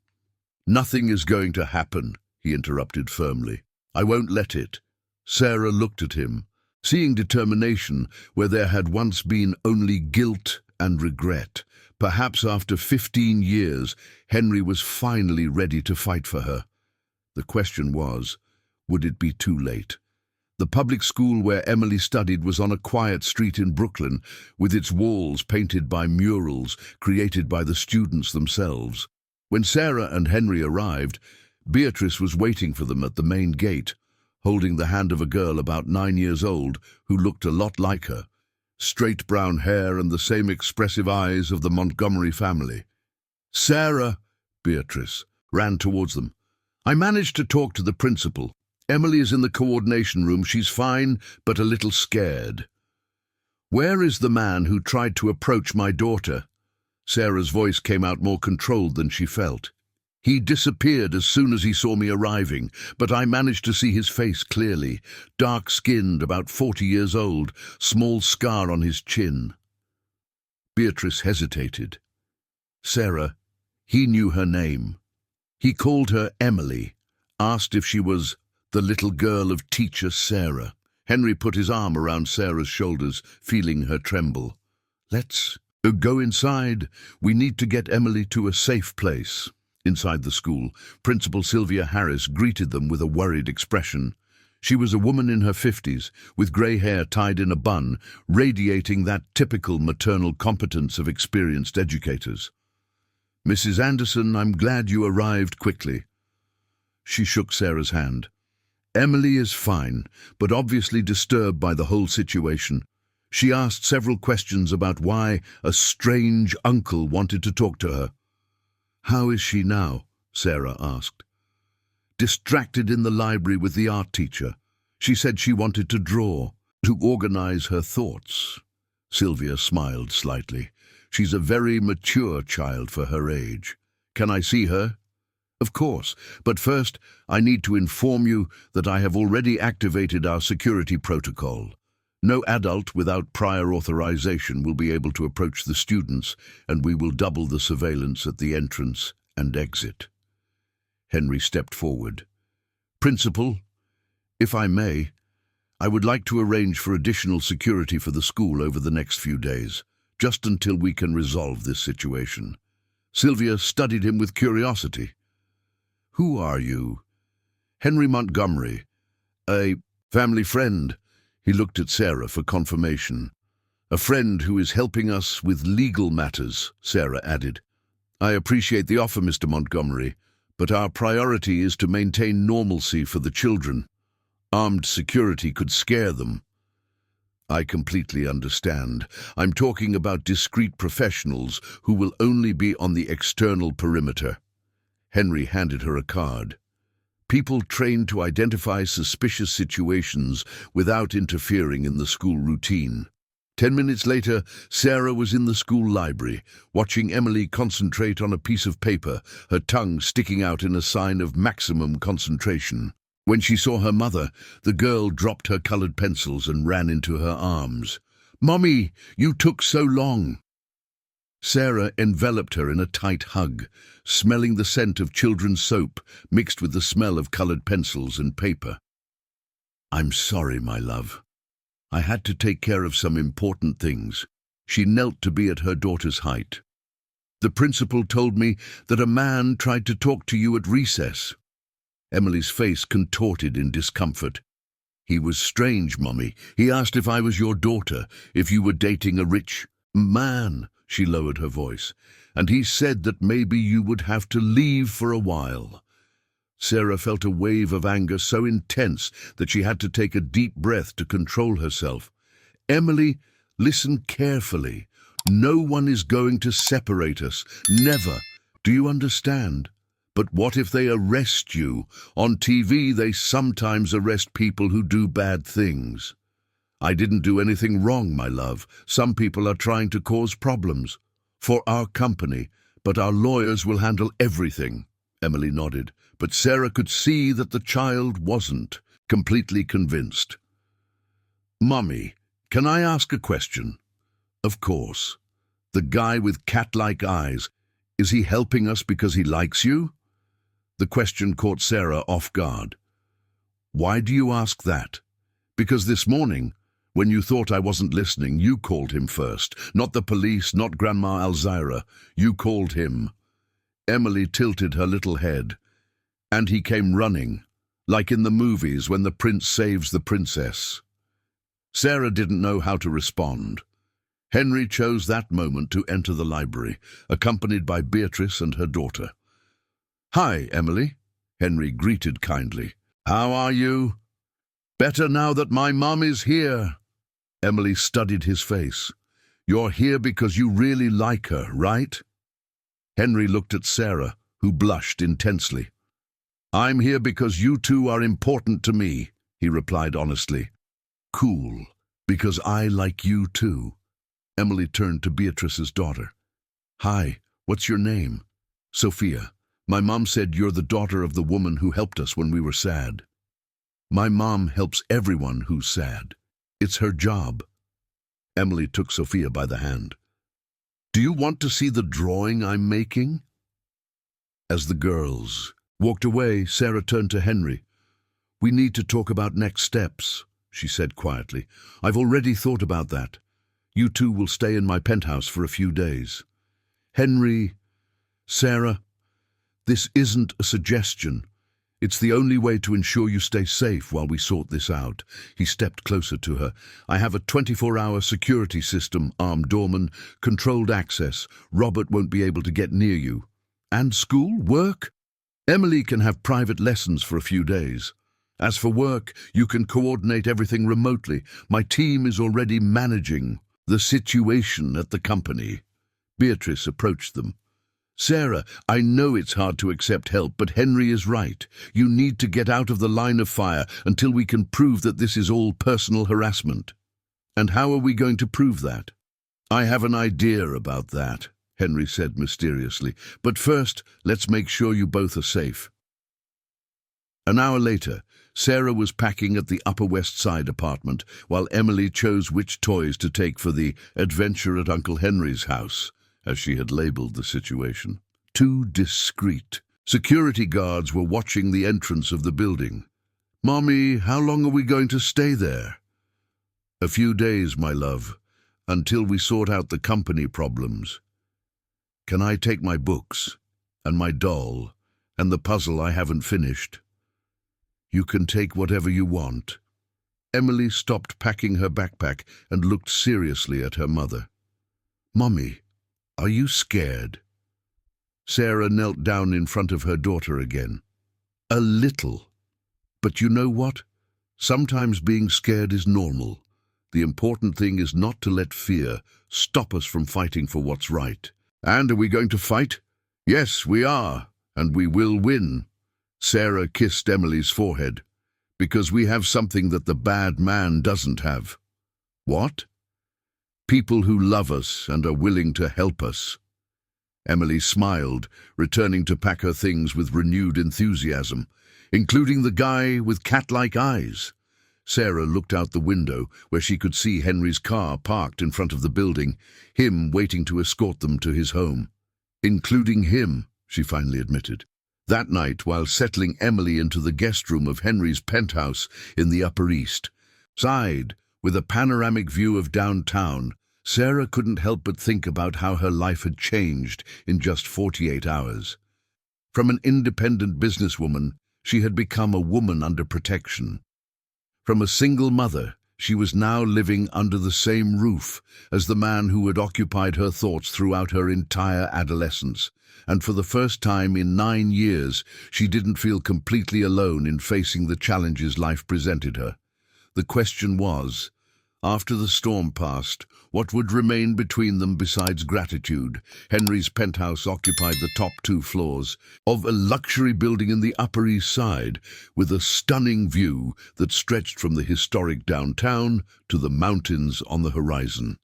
[SPEAKER 1] "Nothing is going to happen," he interrupted firmly. "I won't let it." Sarah looked at him, seeing determination where there had once been only guilt and regret. Perhaps after 15 years, Henry was finally ready to fight for her. The question was, would it be too late? The public school where Emily studied was on a quiet street in Brooklyn, with its walls painted by murals created by the students themselves. When Sarah and Henry arrived, Beatrice was waiting for them at the main gate, holding the hand of a girl about 9 years old who looked a lot like her. Straight brown hair and the same expressive eyes of the Montgomery family. "Sarah," Beatrice ran towards them. "I managed to talk to the principal. Emily is in the coordination room. She's fine, but a little scared." "Where is the man who tried to approach my daughter?" Sarah's voice came out more controlled than she felt. "He disappeared as soon as he saw me arriving, but I managed to see his face clearly. Dark-skinned, about 40 years old, small scar on his chin." Beatrice hesitated. "Sarah, he knew her name. He called her Emily, asked if she was the little girl of teacher Sarah." Henry put his arm around Sarah's shoulders, feeling her tremble. "Let's go inside. We need to get Emily to a safe place." Inside the school, Principal Sylvia Harris greeted them with a worried expression. She was a woman in her 50s, with grey hair tied in a bun, radiating that typical maternal competence of experienced educators. "Mrs. Anderson, I'm glad you arrived quickly." She shook Sarah's hand. "Emily is fine, but obviously disturbed by the whole situation. She asked several questions about why a strange uncle wanted to talk to her." "How is she now?" Sarah asked. "Distracted in the library with the art teacher. She said she wanted to draw, to organize her thoughts." Sylvia smiled slightly. "She's a very mature child for her age. Can I see her?" "Of course, but first I need to inform you that I have already activated our security protocol. No adult without prior authorization will be able to approach the students, and we will double the surveillance at the entrance and exit." Henry stepped forward. "Principal, if I may, I would like to arrange for additional security for the school over the next few days, just until we can resolve this situation." Sylvia studied him with curiosity. "Who are you?" "Henry Montgomery, a family friend." He looked at Sarah for confirmation. "A friend who is helping us with legal matters," Sarah added. "I appreciate the offer, Mr. Montgomery, but our priority is to maintain normalcy for the children. Armed security could scare them." "I completely understand. I'm talking about discreet professionals who will only be on the external perimeter." Henry handed her a card. "People trained to identify suspicious situations without interfering in the school routine." 10 minutes later, Sarah was in the school library, watching Emily concentrate on a piece of paper, her tongue sticking out in a sign of maximum concentration. When she saw her mother, the girl dropped her colored pencils and ran into her arms. "Mommy, you took so long." Sarah enveloped her in a tight hug, smelling the scent of children's soap mixed with the smell of colored pencils and paper. "I'm sorry, my love. I had to take care of some important things." She knelt to be at her daughter's height. The principal told me that a man tried to talk to you at recess. Emily's face contorted in discomfort. He was strange, Mummy. He asked if I was your daughter, if you were dating a rich man. She lowered her voice. And he said that maybe you would have to leave for a while. Sarah felt a wave of anger so intense that she had to take a deep breath to control herself. Emily, listen carefully. No one is going to separate us. Never. Do you understand? But what if they arrest you? On TV, they sometimes arrest people who do bad things. I didn't do anything wrong, my love. Some people are trying to cause problems for our company, but our lawyers will handle everything. Emily nodded, but Sarah could see that the child wasn't completely convinced. Mummy, can I ask a question? Of course. The guy with cat-like eyes, is he helping us because he likes you? The question caught Sarah off guard. Why do you ask that? Because this morning, when you thought I wasn't listening, you called him first. Not the police, not Grandma Alzira. You called him. Emily tilted her little head. And he came running, like in the movies when the prince saves the princess. Sarah didn't know how to respond. Henry chose that moment to enter the library, accompanied by Beatrice and her daughter. Hi, Emily, Henry greeted kindly. How are you? Better now that my mum is here. Emily studied his face. You're here because you really like her, right? Henry looked at Sarah, who blushed intensely. I'm here because you two are important to me, he replied honestly. Cool, because I like you too. Emily turned to Beatrice's daughter. Hi, what's your name? Sophia. My mom said you're the daughter of the woman who helped us when we were sad. My mom helps everyone who's sad. It's her job. Emily took Sophia by the hand. Do you want to see the drawing I'm making? As the girls walked away, Sarah turned to Henry. We need to talk about next steps, she said quietly. I've already thought about that. You two will stay in my penthouse for a few days. Henry, Sarah, this isn't a suggestion. It's the only way to ensure you stay safe while we sort this out. He stepped closer to her. I have a 24-hour security system, armed doorman, controlled access. Robert won't be able to get near you. And school? Work? Emily can have private lessons for a few days. As for work, you can coordinate everything remotely. My team is already managing the situation at the company. Beatrice approached them. Sarah, I know it's hard to accept help, but Henry is right. You need to get out of the line of fire until we can prove that this is all personal harassment. And how are we going to prove that? I have an idea about that, Henry said mysteriously. But first, let's make sure you both are safe. An hour later, Sarah was packing at the Upper West Side apartment, while Emily chose which toys to take for the adventure at Uncle Henry's house, as she had labeled the situation. Too discreet. Security guards were watching the entrance of the building. Mommy, how long are we going to stay there? A few days, my love, until we sort out the company problems. Can I take my books, and my doll, and the puzzle I haven't finished? You can take whatever you want. Emily stopped packing her backpack and looked seriously at her mother. Mommy, are you scared? Sarah knelt down in front of her daughter again. A little. But you know what? Sometimes being scared is normal. The important thing is not to let fear stop us from fighting for what's right. And are we going to fight? Yes, we are, and we will win. Sarah kissed Emily's forehead. Because we have something that the bad man doesn't have. What? People who love us and are willing to help us. Emily smiled, returning to pack her things with renewed enthusiasm, including the guy with cat-like eyes. Sarah looked out the window, where she could see Henry's car parked in front of the building, him waiting to escort them to his home. Including him, she finally admitted. That night, while settling Emily into the guest room of Henry's penthouse in the Upper East Side, with a panoramic view of downtown, Sarah couldn't help but think about how her life had changed in just 48 hours. From an independent businesswoman, she had become a woman under protection. From a single mother, she was now living under the same roof as the man who had occupied her thoughts throughout her entire adolescence. And for the first time in 9 years, she didn't feel completely alone in facing the challenges life presented her. The question was, after the storm passed, what would remain between them besides gratitude? Henry's penthouse occupied the top 2 floors of a luxury building in the Upper East Side, with a stunning view that stretched from the historic downtown to the mountains on the horizon.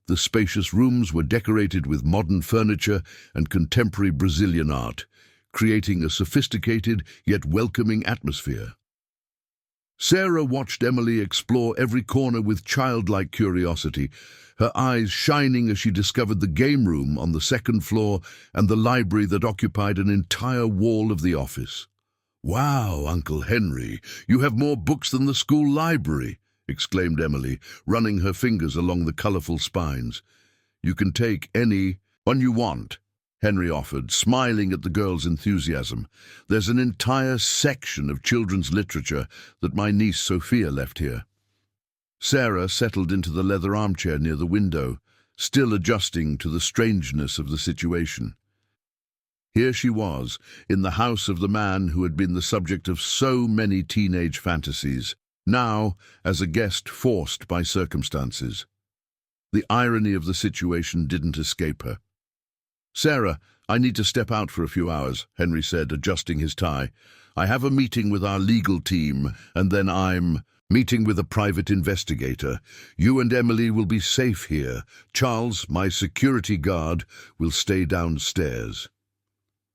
[SPEAKER 1] The spacious rooms were decorated with modern furniture and contemporary Brazilian art, creating a sophisticated yet welcoming atmosphere. Sarah watched Emily explore every corner with childlike curiosity, her eyes shining as she discovered the game room on the 2nd floor and the library that occupied an entire wall of the office. "Wow, Uncle Henry, you have more books than the school library," exclaimed Emily, running her fingers along the colorful spines. "You can take any one you want," Henry offered, smiling at the girl's enthusiasm. "There's an entire section of children's literature that my niece Sophia left here." Sarah settled into the leather armchair near the window, still adjusting to the strangeness of the situation. Here she was, in the house of the man who had been the subject of so many teenage fantasies, now as a guest forced by circumstances. The irony of the situation didn't escape her. "Sarah, I need to step out for a few hours," Henry said, adjusting his tie. "I have a meeting with our legal team, and then I'm meeting with a private investigator. You and Emily will be safe here. Charles, my security guard, will stay downstairs."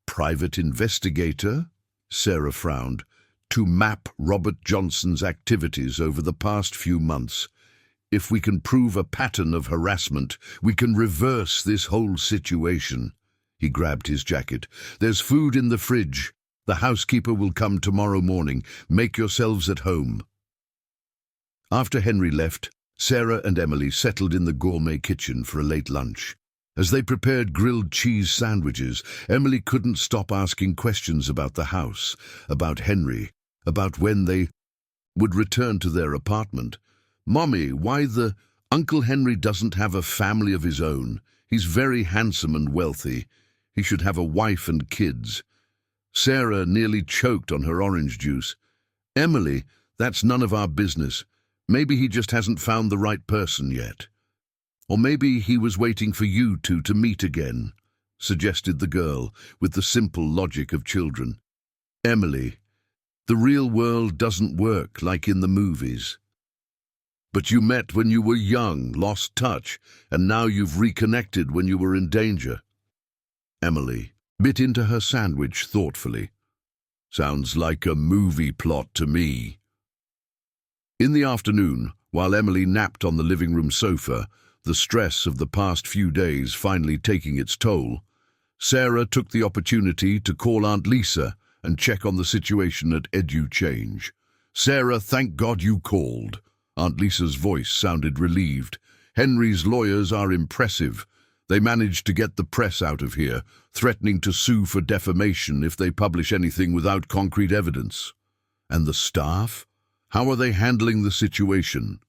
[SPEAKER 1] "Private investigator?" Sarah frowned. "To map Robert Johnson's activities over the past few months. If we can prove a pattern of harassment, we can reverse this whole situation." He grabbed his jacket. "There's food in the fridge. The housekeeper will come tomorrow morning. Make yourselves at home." After Henry left, Sarah and Emily settled in the gourmet kitchen for a late lunch. As they prepared grilled cheese sandwiches, Emily couldn't stop asking questions about the house, about Henry, about when they would return to their apartment. "Mommy, why the Uncle Henry doesn't have a family of his own. He's very handsome and wealthy. He should have a wife and kids." Sarah nearly choked on her orange juice. "Emily, that's none of our business. Maybe he just hasn't found the right person yet. Or maybe he was waiting for you two to meet again," suggested the girl, with the simple logic of children. "Emily, the real world doesn't work like in the movies. But you met when you were young, lost touch, and now you've reconnected when you were in danger." Emily bit into her sandwich thoughtfully. "Sounds like a movie plot to me." In the afternoon, while Emily napped on the living room sofa, the stress of the past few days finally taking its toll, Sarah took the opportunity to call Aunt Lisa and check on the situation at EduChange. "Sarah, thank God you called." Aunt Lisa's voice sounded relieved. "Henry's lawyers are impressive. They managed to get the press out of here, threatening to sue for defamation if they publish anything without concrete evidence." "And the staff? How are they handling the situation?"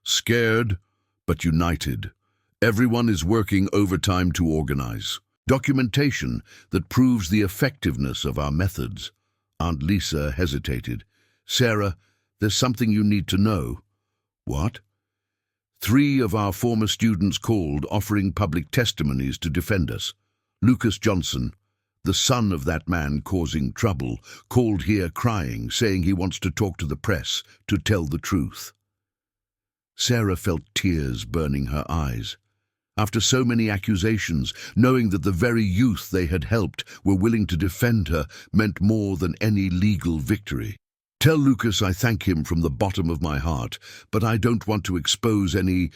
[SPEAKER 1] "Scared, but united. Everyone is working overtime to organize documentation that proves the effectiveness of our methods." Aunt Lisa hesitated. "Sarah, there's something you need to know." "What?" 3 of our former students called, offering public testimonies to defend us. Lucas Johnson, the son of that man causing trouble, called here crying, saying he wants to talk to the press, to tell the truth. Sarah felt tears burning her eyes. After so many accusations, knowing that the very youth they had helped were willing to defend her meant more than any legal victory. "Tell Lucas I thank him from the bottom of my heart, but I don't want to expose any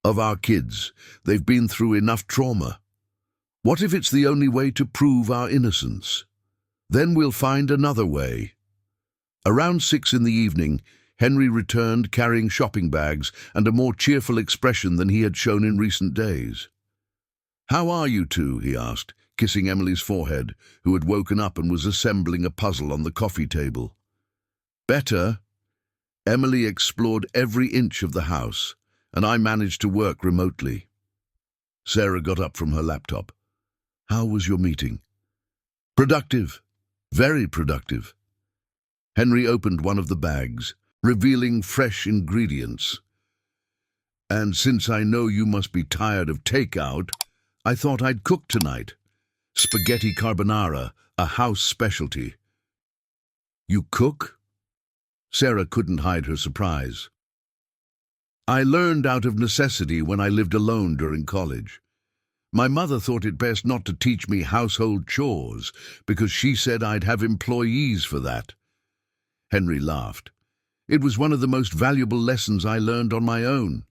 [SPEAKER 1] of our kids. They've been through enough trauma. What if it's the only way to prove our innocence? Then we'll find another way." Around 6 in the evening, Henry returned carrying shopping bags and a more cheerful expression than he had shown in recent days. "How are you two?" he asked, kissing Emily's forehead, who had woken up and was assembling a puzzle on the coffee table. "Better." Emily explored every inch of the house, and I managed to work remotely. Sarah got up from her laptop. "How was your meeting?" "Productive. Very productive." Henry opened one of the bags, revealing fresh ingredients. "And since I know you must be tired of takeout, I thought I'd cook tonight. Spaghetti carbonara, a house specialty." "You cook?" Sarah couldn't hide her surprise. "I learned out of necessity when I lived alone during college. My mother thought it best not to teach me household chores because she said I'd have employees for that." Henry laughed. "It was one of the most valuable lessons I learned on my own."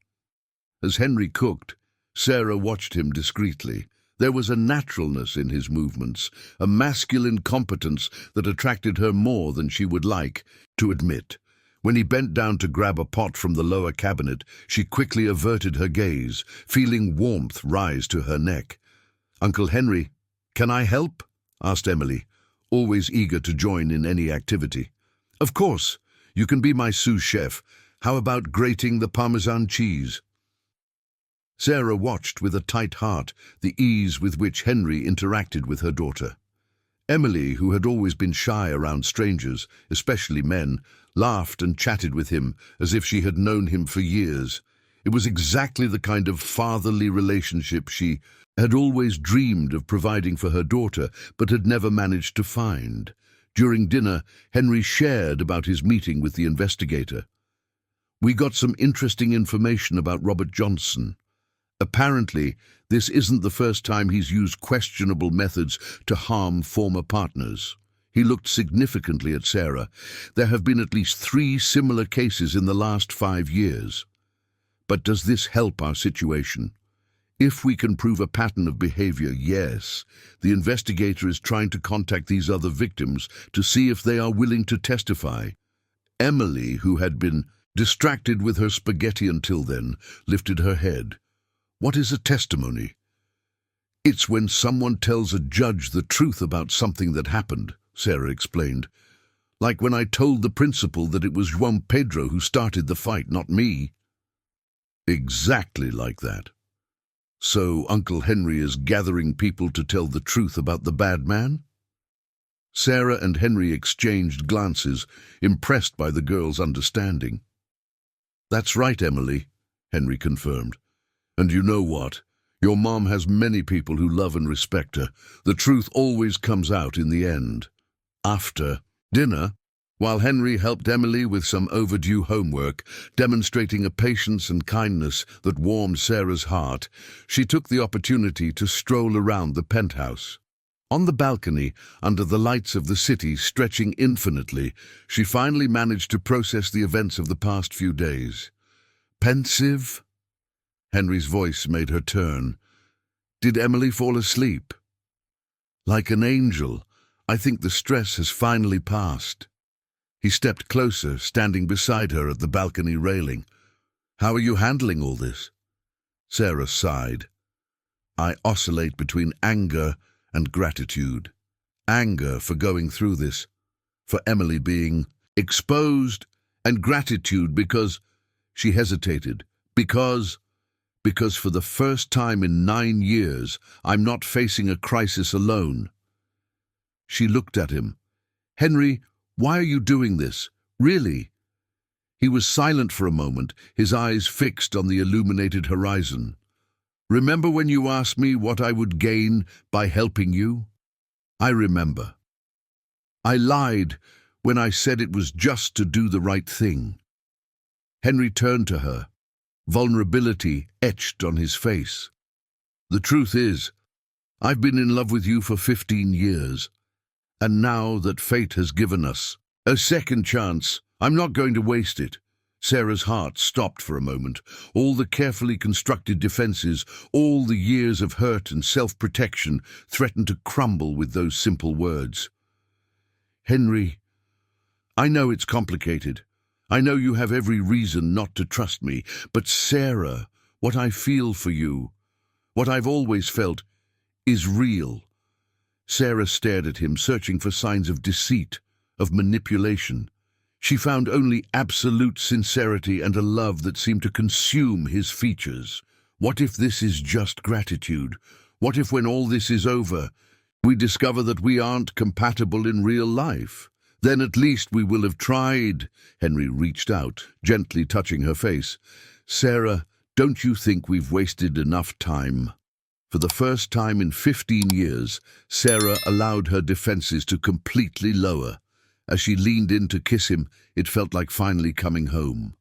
[SPEAKER 1] As Henry cooked, Sarah watched him discreetly. There was a naturalness in his movements, a masculine competence that attracted her more than she would like to admit. When he bent down to grab a pot from the lower cabinet, she quickly averted her gaze, feeling warmth rise to her neck. "Uncle Henry, can I help?" asked Emily, always eager to join in any activity. "Of course. You can be my sous chef. How about grating the Parmesan cheese?" Sarah watched with a tight heart the ease with which Henry interacted with her daughter. Emily, who had always been shy around strangers, especially men, laughed and chatted with him as if she had known him for years. It was exactly the kind of fatherly relationship she had always dreamed of providing for her daughter, but had never managed to find. During dinner, Henry shared about his meeting with the investigator. "We got some interesting information about Robert Johnson. Apparently, this isn't the first time he's used questionable methods to harm former partners." He looked significantly at Sarah. "There have been at least 3 similar cases in the last 5 years. But does this help our situation? If we can prove a pattern of behavior, yes. The investigator is trying to contact these other victims to see if they are willing to testify." Emily, who had been distracted with her spaghetti until then, lifted her head. "What is a testimony?" "It's when someone tells a judge the truth about something that happened," Sarah explained. "Like when I told the principal that it was Juan Pedro who started the fight, not me." "Exactly like that. So Uncle Henry is gathering people to tell the truth about the bad man?" Sarah and Henry exchanged glances, impressed by the girl's understanding. "That's right, Emily," Henry confirmed. "And you know what? Your mom has many people who love and respect her. The truth always comes out in the end." After dinner, while Henry helped Emily with some overdue homework, demonstrating a patience and kindness that warmed Sarah's heart, she took the opportunity to stroll around the penthouse. On the balcony, under the lights of the city stretching infinitely, she finally managed to process the events of the past few days. "Pensive?" Henry's voice made her turn. "Did Emily fall asleep?" "Like an angel. I think the stress has finally passed." He stepped closer, standing beside her at the balcony railing. "How are you handling all this?" Sarah sighed. "I oscillate between anger and gratitude. Anger for going through this, for Emily being exposed, and gratitude because—" she hesitated, because for the first time in 9 years, I'm not facing a crisis alone." She looked at him. "Henry, why are you doing this? Really?" He was silent for a moment, his eyes fixed on the illuminated horizon. "Remember when you asked me what I would gain by helping you?" "I remember. I lied when I said it was just to do the right thing." Henry turned to her, vulnerability etched on his face. "The truth is, I've been in love with you for 15 years. And now that fate has given us a second chance, I'm not going to waste it." Sarah's heart stopped for a moment. All the carefully constructed defenses, all the years of hurt and self-protection threatened to crumble with those simple words. "Henry, I know it's complicated. I know you have every reason not to trust me, but Sarah, what I feel for you, what I've always felt, is real." Sarah stared at him, searching for signs of deceit, of manipulation. She found only absolute sincerity and a love that seemed to consume his features. What if this is just gratitude? What if when all this is over, we discover that we aren't compatible in real life? Then at least we will have tried. Henry reached out, gently touching her face. "Sarah, don't you think we've wasted enough time?" For the first time in 15 years, Sarah allowed her defenses to completely lower. As she leaned in to kiss him, it felt like finally coming home.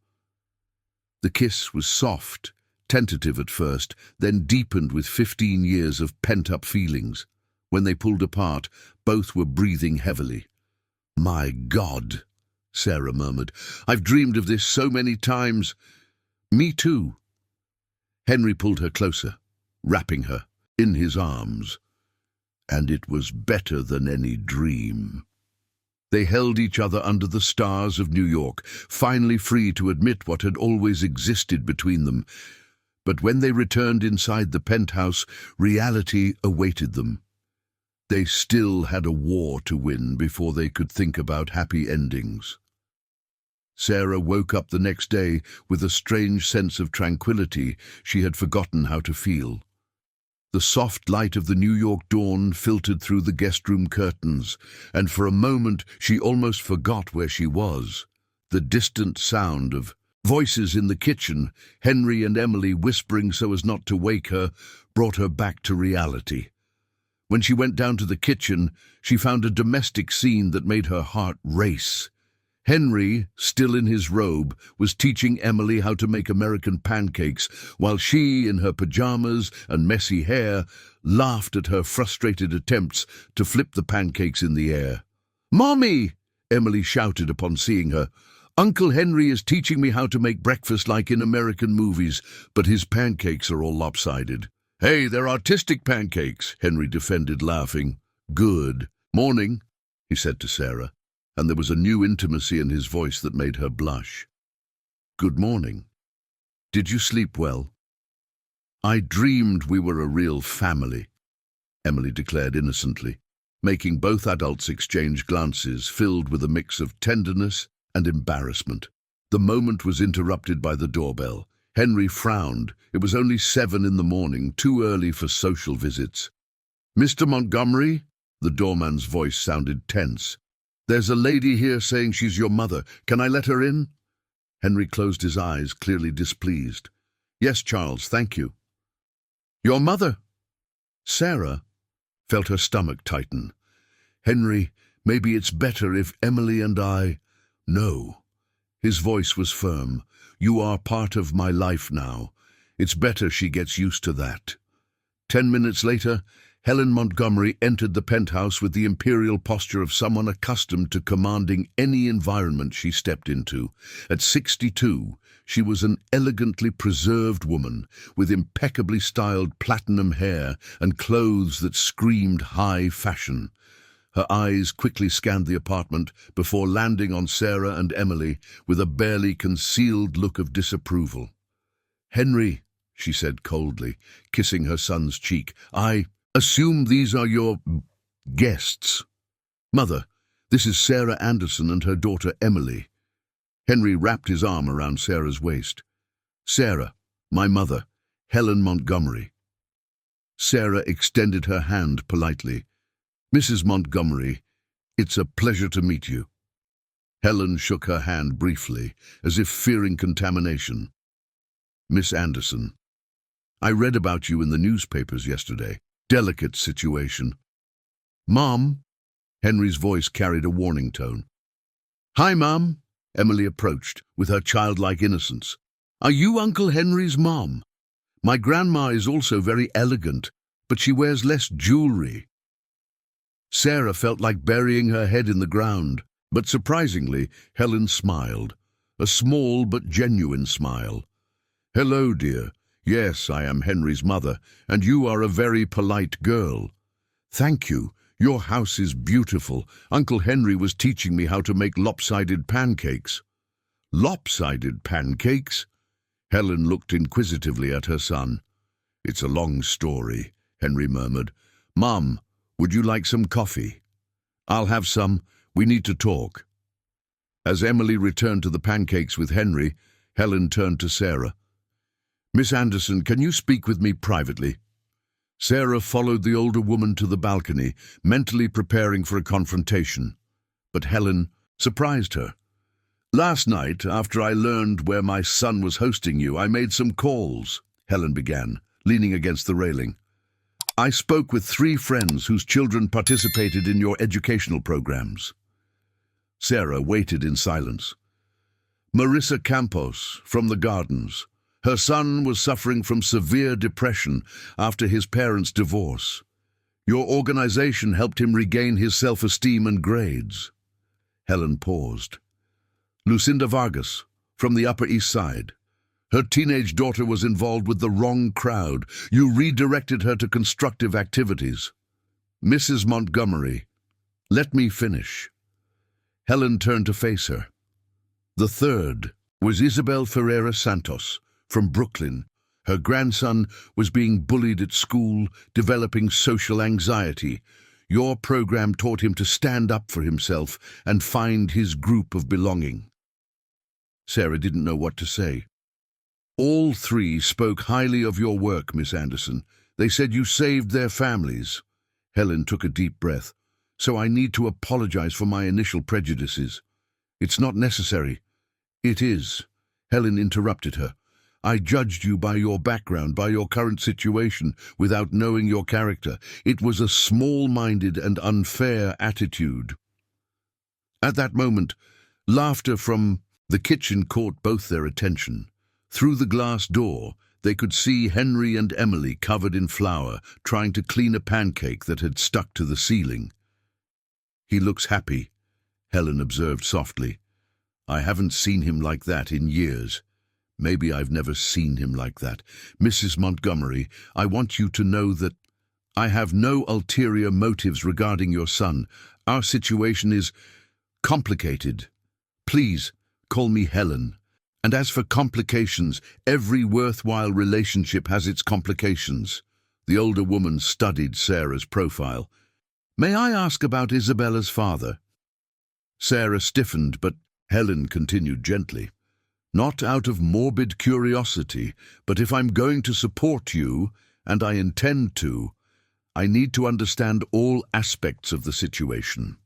[SPEAKER 1] The kiss was soft, tentative at first, then deepened with 15 years of pent-up feelings. When they pulled apart, both were breathing heavily. "My God," Sarah murmured. "I've dreamed of this so many times." "Me too." Henry pulled her closer, wrapping her in his arms. And it was better than any dream. They held each other under the stars of New York, finally free to admit what had always existed between them. But when they returned inside the penthouse, reality awaited them. They still had a war to win before they could think about happy endings. Sarah woke up the next day with a strange sense of tranquility she had forgotten how to feel. The soft light of the New York dawn filtered through the guest room curtains, and for a moment she almost forgot where she was. The distant sound of voices in the kitchen, Henry and Emily whispering so as not to wake her, brought her back to reality. When she went down to the kitchen, she found a domestic scene that made her heart race. Henry, still in his robe, was teaching Emily how to make American pancakes, while she, in her pajamas and messy hair, laughed at her frustrated attempts to flip the pancakes in the air. "Mommy!" Emily shouted upon seeing her. "Uncle Henry is teaching me how to make breakfast like in American movies, but his pancakes are all lopsided." "Hey, they're artistic pancakes," Henry defended, laughing. "Good. Morning," he said to Sarah, and there was a new intimacy in his voice that made her blush. "Good morning. Did you sleep well?" "I dreamed we were a real family," Emily declared innocently, making both adults exchange glances filled with a mix of tenderness and embarrassment. The moment was interrupted by the doorbell. Henry frowned. It was only 7 in the morning, too early for social visits. "Mr. Montgomery?" The doorman's voice sounded tense. "There's a lady here saying she's your mother. Can I let her in?" Henry closed his eyes, clearly displeased. "Yes, Charles, thank you." "Your mother?" Sarah felt her stomach tighten. "Henry, maybe it's better if Emily and I—" "No." His voice was firm. "You are part of my life now. It's better she gets used to that." 10 minutes later, Helen Montgomery entered the penthouse with the imperial posture of someone accustomed to commanding any environment she stepped into. At 62, she was an elegantly preserved woman with impeccably styled platinum hair and clothes that screamed high fashion. Her eyes quickly scanned the apartment before landing on Sarah and Emily with a barely concealed look of disapproval. "Henry," she said coldly, kissing her son's cheek, "I assume these are your guests." "Mother, this is Sarah Anderson and her daughter Emily." Henry wrapped his arm around Sarah's waist. "Sarah, my mother, Helen Montgomery." Sarah extended her hand politely. "Mrs. Montgomery, it's a pleasure to meet you." Helen shook her hand briefly, as if fearing contamination. "Miss Anderson, I read about you in the newspapers yesterday. Delicate situation." "Mom?" Henry's voice carried a warning tone. "Hi, Mom." Emily approached with her childlike innocence. "Are you Uncle Henry's mom? My grandma is also very elegant, but she wears less jewelry." Sarah felt like burying her head in the ground, but surprisingly, Helen smiled, a small but genuine smile. "Hello, dear. Yes, I am Henry's mother, and you are a very polite girl." "Thank you. Your house is beautiful. Uncle Henry was teaching me how to make lopsided pancakes." Lopsided pancakes? Helen looked inquisitively at her son. It's a long story, Henry murmured. Mum, would you like some coffee? I'll have some. We need to talk. As Emily returned to the pancakes with Henry, Helen turned to Sarah. Miss Anderson, can you speak with me privately? Sarah followed the older woman to the balcony, mentally preparing for a confrontation. But Helen surprised her. Last night, after I learned where my son was hosting you, I made some calls, Helen began, leaning against the railing. I spoke with 3 friends whose children participated in your educational programs. Sarah waited in silence. Marissa Campos, from the Gardens. Her son was suffering from severe depression after his parents' divorce. Your organization helped him regain his self-esteem and grades. Helen paused. Lucinda Vargas, from the Upper East Side. Her teenage daughter was involved with the wrong crowd. You redirected her to constructive activities. Mrs. Montgomery, let me finish. Helen turned to face her. The third was Isabel Ferreira Santos, from Brooklyn. Her grandson was being bullied at school, developing social anxiety. Your program taught him to stand up for himself and find his group of belonging. Sarah didn't know what to say. All 3 spoke highly of your work, Miss Anderson. They said you saved their families. Helen took a deep breath. So I need to apologize for my initial prejudices. It's not necessary. It is. Helen interrupted her. I judged you by your background, by your current situation, without knowing your character. It was a small-minded and unfair attitude. At that moment, laughter from the kitchen caught both their attention. Through the glass door, they could see Henry and Emily covered in flour, trying to clean a pancake that had stuck to the ceiling. He looks happy, Helen observed softly. I haven't seen him like that in years. Maybe I've never seen him like that. Mrs. Montgomery, I want you to know that I have no ulterior motives regarding your son. Our situation is complicated. Please, call me Helen. And as for complications, every worthwhile relationship has its complications. The older woman studied Sarah's profile. May I ask about Isabella's father? Sarah stiffened, but Helen continued gently. Not out of morbid curiosity, but if I'm going to support you, and I intend to, I need to understand all aspects of the situation.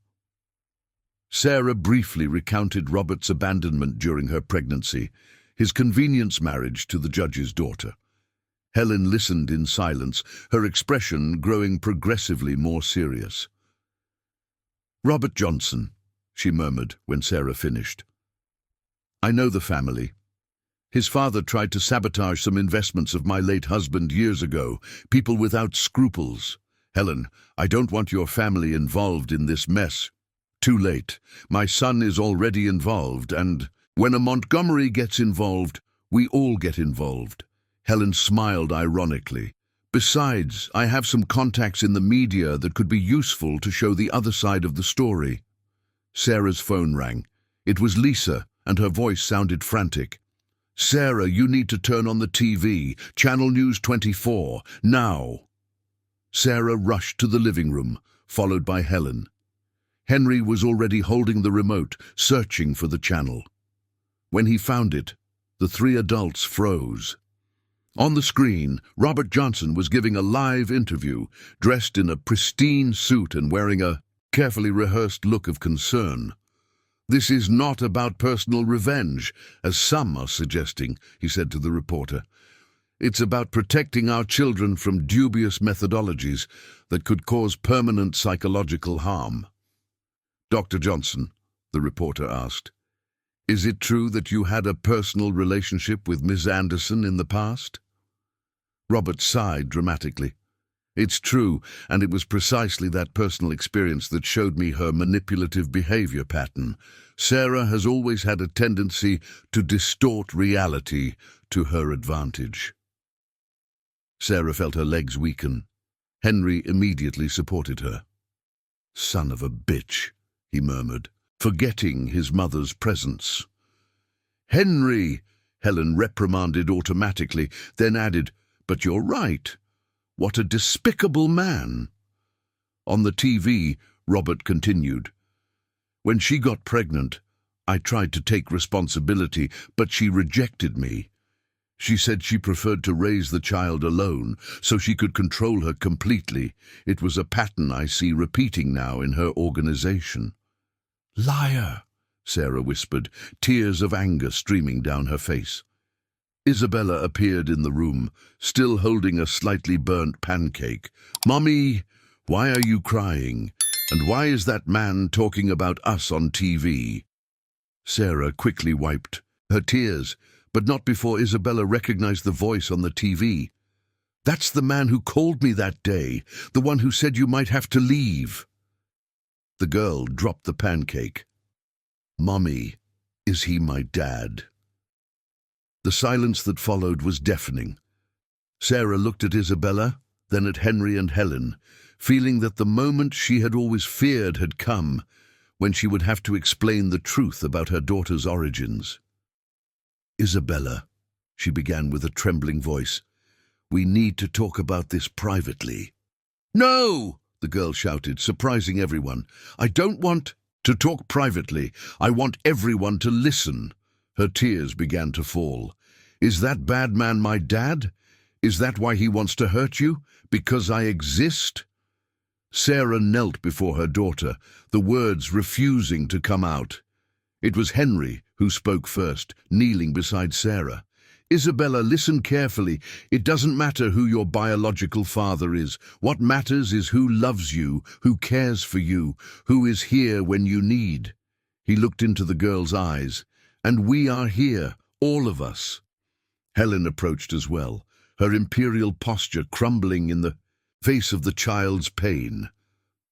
[SPEAKER 1] Sarah briefly recounted Robert's abandonment during her pregnancy, his convenience marriage to the judge's daughter. Helen listened in silence, her expression growing progressively more serious. Robert Johnson, she murmured when Sarah finished. I know the family. His father tried to sabotage some investments of my late husband years ago, people without scruples. Helen, I don't want your family involved in this mess. Too late. My son is already involved, and when a Montgomery gets involved, we all get involved. Helen smiled ironically. Besides, I have some contacts in the media that could be useful to show the other side of the story. Sarah's phone rang. It was Lisa, and her voice sounded frantic. Sarah, you need to turn on the TV. Channel News 24. Now. Sarah rushed to the living room, followed by Helen. Henry was already holding the remote, searching for the channel. When he found it, the 3 adults froze. On the screen, Robert Johnson was giving a live interview, dressed in a pristine suit and wearing a carefully rehearsed look of concern. This is not about personal revenge, as some are suggesting, he said to the reporter. It's about protecting our children from dubious methodologies that could cause permanent psychological harm. Dr. Johnson, the reporter asked, is it true that you had a personal relationship with Miss Anderson in the past? Robert sighed dramatically. It's true, and it was precisely that personal experience that showed me her manipulative behavior pattern. Sarah has always had a tendency to distort reality to her advantage. Sarah felt her legs weaken. Henry immediately supported her. Son of a bitch, he murmured, forgetting his mother's presence. Henry, Helen reprimanded automatically, then added, "But you're right. What a despicable man." On the TV, Robert continued, "When she got pregnant, I tried to take responsibility, but she rejected me. She said she preferred to raise the child alone, so she could control her completely. It was a pattern I see repeating now in her organization." "Liar," Sarah whispered, tears of anger streaming down her face. Isabella appeared in the room, still holding a slightly burnt pancake. "Mommy, why are you crying? And why is that man talking about us on TV?" Sarah quickly wiped her tears, but not before Isabella recognized the voice on the TV. "That's the man who called me that day, the one who said you might have to leave." The girl dropped the pancake. "Mommy, is he my dad?" The silence that followed was deafening. Sarah looked at Isabella, then at Henry and Helen, feeling that the moment she had always feared had come, when she would have to explain the truth about her daughter's origins. "Isabella," she began with a trembling voice, "we need to talk about this privately." "No!" the girl shouted, surprising everyone. "I don't want to talk privately. I want everyone to listen." Her tears began to fall. "Is that bad man my dad? Is that why he wants to hurt you? Because I exist?" Sarah knelt before her daughter, the words refusing to come out. It was Henry who spoke first, kneeling beside Sarah. "Isabella, listen carefully. It doesn't matter who your biological father is. What matters is who loves you, who cares for you, who is here when you need." He looked into the girl's eyes. "And we are here, all of us." Helen approached as well, her imperial posture crumbling in the face of the child's pain.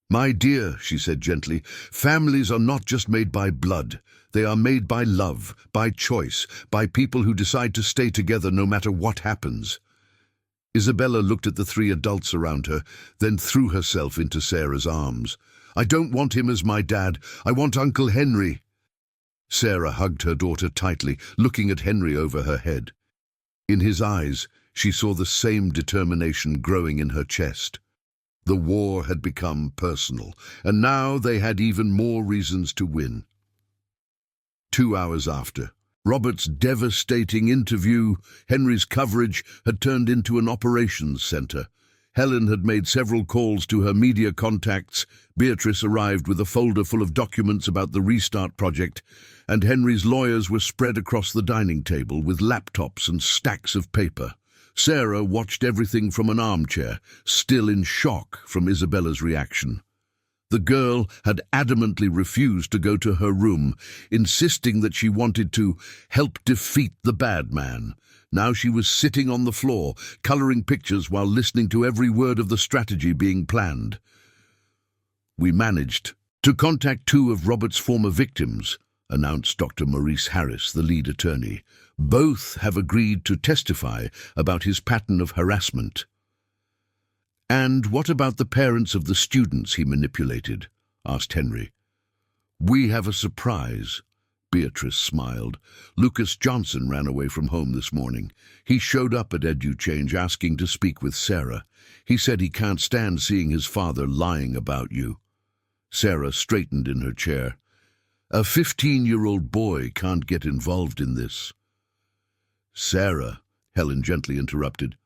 [SPEAKER 1] "My dear," she said gently, "families are not just made by blood. They are made by love, by choice, by people who decide to stay together no matter what happens." Isabella looked at the three adults around her, then threw herself into Sarah's arms. "I don't want him as my dad. I want Uncle Henry." Sarah hugged her daughter tightly, looking at Henry over her head. In his eyes, she saw the same determination growing in her chest. The war had become personal, and now they had even more reasons to win. 2 hours after, Robert's devastating interview, Henry's coverage had turned into an operations center. Helen had made several calls to her media contacts, Beatrice arrived with a folder full of documents about the Restart project, and Henry's lawyers were spread across the dining table with laptops and stacks of paper. Sarah watched everything from an armchair, still in shock from Isabella's reaction. The girl had adamantly refused to go to her room, insisting that she wanted to help defeat the bad man. Now she was sitting on the floor, coloring pictures while listening to every word of the strategy being planned. "We managed to contact 2 of Robert's former victims," announced Dr. Maurice Harris, the lead attorney. "Both have agreed to testify about his pattern of harassment." "And what about the parents of the students he manipulated?" asked Henry. "We have a surprise." Beatrice smiled. "Lucas Johnson ran away from home this morning. He showed up at EduChange asking to speak with Sarah. He said he can't stand seeing his father lying about you." Sarah straightened in her chair. "A 15-year-old boy can't get involved in this." "Sarah," Helen gently interrupted,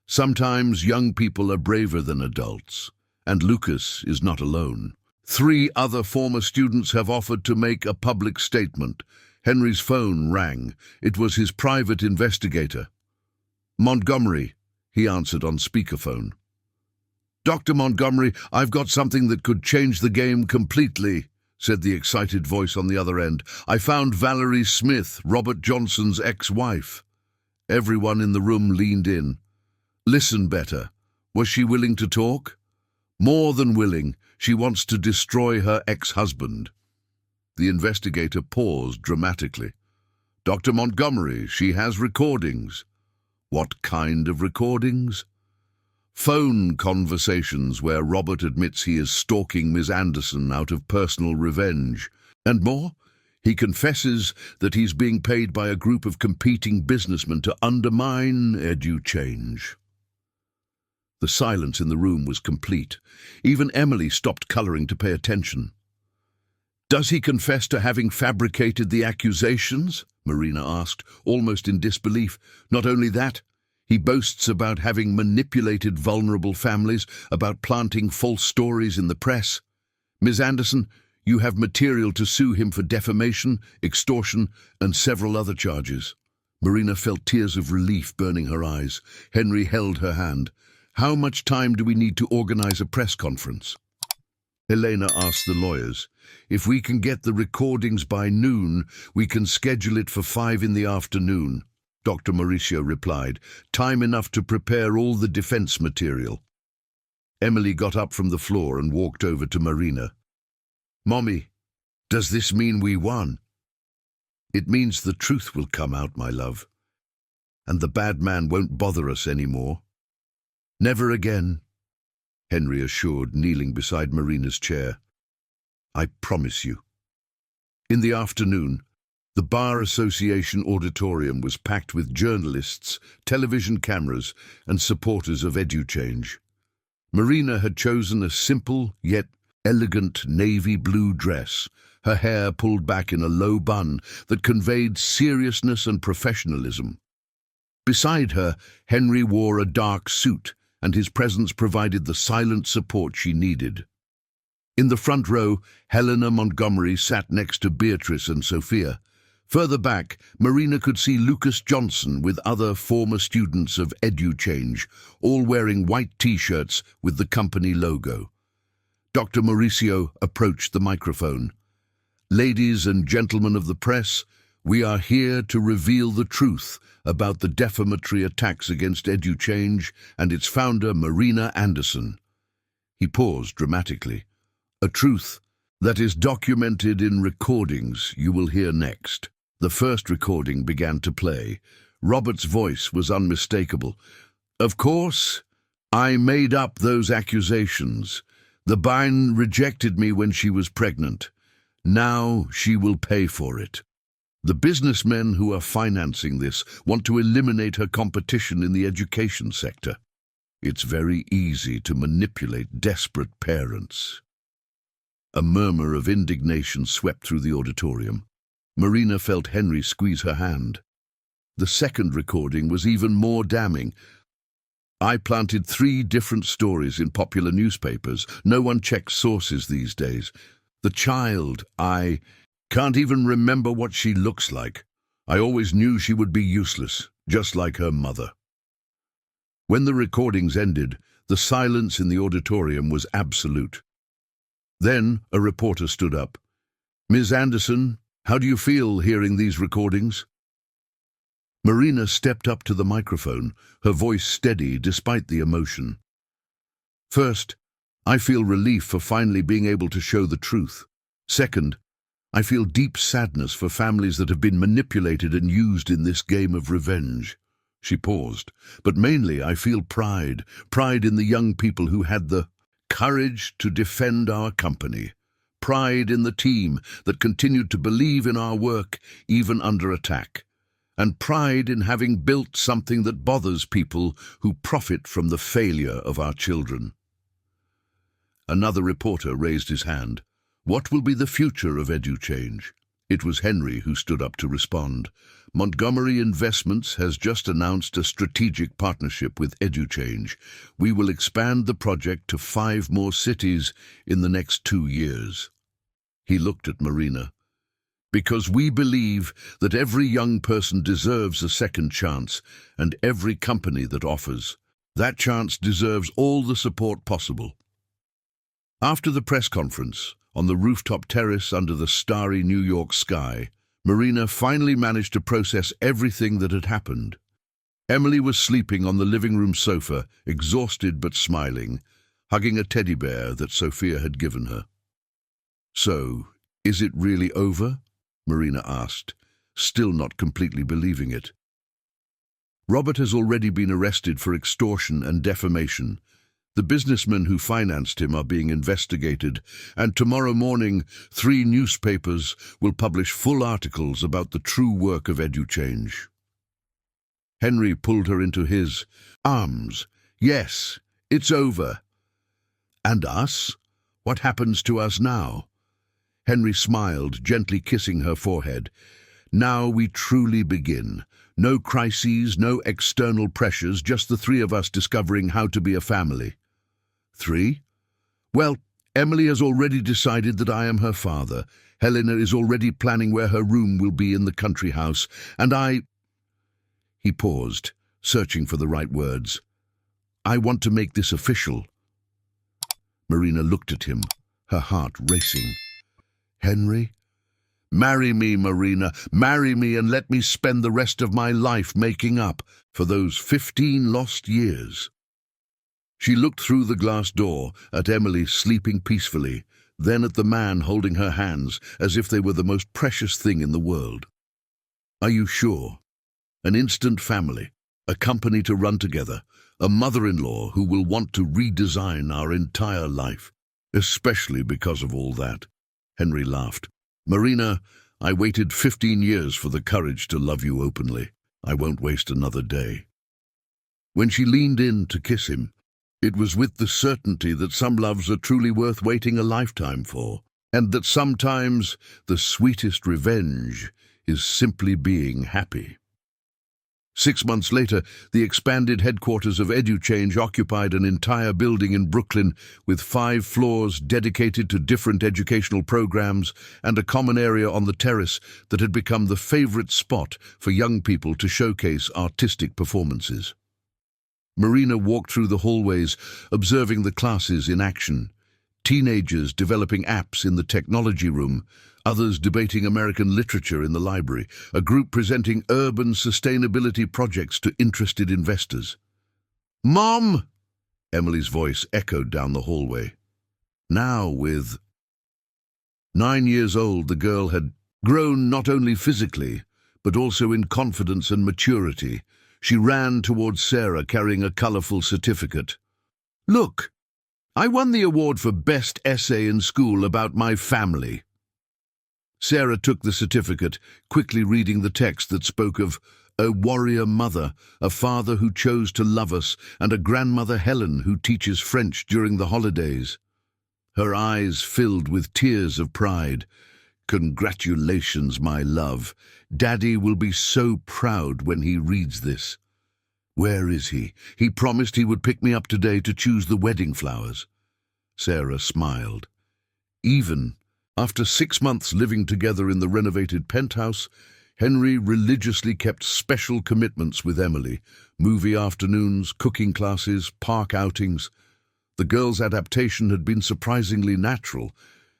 [SPEAKER 1] "sometimes young people are braver than adults, and Lucas is not alone. 3 other former students have offered to make a public statement." Henry's phone rang. It was his private investigator. "Montgomery," he answered on speakerphone. "Dr. Montgomery, I've got something that could change the game completely," said the excited voice on the other end. "I found Valerie Smith, Robert Johnson's ex-wife." Everyone in the room leaned in. "Listen better. Was she willing to talk?" "More than willing. She wants to destroy her ex-husband." The investigator paused dramatically. "Dr. Montgomery, she has recordings." "What kind of recordings?" "Phone conversations where Robert admits he is stalking Miss Anderson out of personal revenge." "And more?" He confesses that he's being paid by a group of competing businessmen to undermine EduChange. The silence in the room was complete. Even Emily stopped coloring to pay attention. "Does he confess to having fabricated the accusations?" Marina asked, almost in disbelief. "Not only that, he boasts about having manipulated vulnerable families, about planting false stories in the press. Ms. Anderson, you have material to sue him for defamation, extortion, and several other charges." Marina felt tears of relief burning her eyes. Henry held her hand. "How much time do we need to organize a press conference?" Helena asked the lawyers. "If we can get the recordings by noon, we can schedule it for 5 in the afternoon." Dr. Mauricio replied, "Time enough to prepare all the defense material." Emily got up from the floor and walked over to Marina. "Mommy, does this mean we won?" "It means the truth will come out, my love. And the bad man won't bother us anymore." "Never again," Henry assured, kneeling beside Marina's chair. "I promise you." In the afternoon, the Bar Association auditorium was packed with journalists, television cameras, and supporters of EduChange. Marina had chosen a simple yet elegant navy blue dress, her hair pulled back in a low bun that conveyed seriousness and professionalism. Beside her, Henry wore a dark suit, and his presence provided the silent support she needed. In the front row, Helena Montgomery sat next to Beatrice and Sophia. Further back, Marina could see Lucas Johnson with other former students of EduChange, all wearing white T-shirts with the company logo. Dr. Mauricio approached the microphone. "Ladies and gentlemen of the press, we are here to reveal the truth about the defamatory attacks against EduChange and its founder, Marina Anderson." He paused dramatically. "A truth that is documented in recordings you will hear next." The first recording began to play. Robert's voice was unmistakable. "Of course, I made up those accusations. The Bine rejected me when she was pregnant. Now she will pay for it. The businessmen who are financing this want to eliminate her competition in the education sector. It's very easy to manipulate desperate parents." A murmur of indignation swept through the auditorium. Marina felt Henry squeeze her hand. The second recording was even more damning. "I planted 3 different stories in popular newspapers. No one checks sources these days. The child, I can't even remember what she looks like. I always knew she would be useless, just like her mother." When the recordings ended, the silence in the auditorium was absolute. Then a reporter stood up. "Ms. Anderson, how do you feel hearing these recordings?" Marina stepped up to the microphone, her voice steady despite the emotion. "First, I feel relief for finally being able to show the truth. Second, I feel deep sadness for families that have been manipulated and used in this game of revenge." She paused. "But mainly I feel pride in the young people who had the courage to defend our company. Pride in the team that continued to believe in our work even under attack. And pride in having built something that bothers people who profit from the failure of our children." Another reporter raised his hand. "What will be the future of EduChange?" It was Henry who stood up to respond. "Montgomery Investments has just announced a strategic partnership with EduChange. We will expand the project to 5 more cities in the next 2 years." He looked at Marina. "Because we believe that every young person deserves a second chance, and every company that offers that chance deserves all the support possible." After the press conference, on the rooftop terrace under the starry New York sky, Marina finally managed to process everything that had happened. Emily was sleeping on the living room sofa, exhausted but smiling, hugging a teddy bear that Sophia had given her. "So, is it really over?" Marina asked, still not completely believing it. "Robert has already been arrested for extortion and defamation. The businessmen who financed him are being investigated, and tomorrow morning 3 newspapers will publish full articles about the true work of EduChange. Henry pulled her into his arms. Yes, it's over. And us? What happens to us now? Henry smiled, gently kissing her forehead. Now we truly begin. No crises, no external pressures, just the 3 of us discovering how to be a family. 3? Well, Emily has already decided that I am her father. Helena is already planning where her room will be in the country house, and I... He paused, searching for the right words. I want to make this official. Marina looked at him, her heart racing. Henry? Marry me, Marina. Marry me and let me spend the rest of my life making up for those 15 lost years. She looked through the glass door at Emily sleeping peacefully, then at the man holding her hands as if they were the most precious thing in the world. Are you sure? An instant family, a company to run together, a mother-in-law who will want to redesign our entire life, especially because of all that. Henry laughed. Marina, I waited 15 years for the courage to love you openly. I won't waste another day. When she leaned in to kiss him, it was with the certainty that some loves are truly worth waiting a lifetime for, and that sometimes the sweetest revenge is simply being happy. 6 months later, the expanded headquarters of EduChange occupied an entire building in Brooklyn with 5 floors dedicated to different educational programs and a common area on the terrace that had become the favorite spot for young people to showcase artistic performances. Marina walked through the hallways, observing the classes in action. Teenagers developing apps in the technology room, others debating American literature in the library, a group presenting urban sustainability projects to interested investors. Mom! Emily's voice echoed down the hallway. Now with 9 years old, the girl had grown not only physically, but also in confidence and maturity. She ran towards Sarah carrying a colorful certificate. Look, I won the award for best essay in school about my family. Sarah took the certificate, quickly reading the text that spoke of a warrior mother, a father who chose to love us, and a grandmother Helen who teaches French during the holidays. Her eyes filled with tears of pride. Congratulations, my love. Daddy will be so proud when he reads this. Where is he? He promised he would pick me up today to choose the wedding flowers. Sarah smiled. Even after 6 months living together in the renovated penthouse, Henry religiously kept special commitments with Emily, movie afternoons, cooking classes, park outings. The girl's adaptation had been surprisingly natural,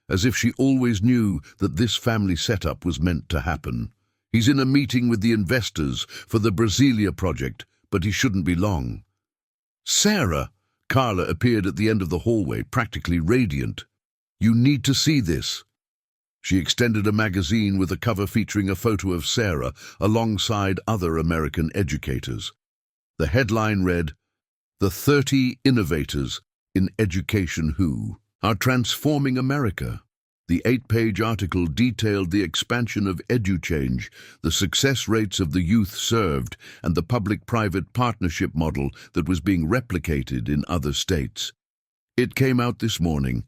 [SPEAKER 1] as if she always knew that this family setup was meant to happen. He's in a meeting with the investors for the Brasilia project, but he shouldn't be long. Sarah! Carla appeared at the end of the hallway, practically radiant. You need to see this. She extended a magazine with a cover featuring a photo of Sarah alongside other American educators. The headline read, "The 30 Innovators in Education Who are Transforming America." The 8-page article detailed the expansion of EduChange, the success rates of the youth served, and the public-private partnership model that was being replicated in other states. It came out this morning.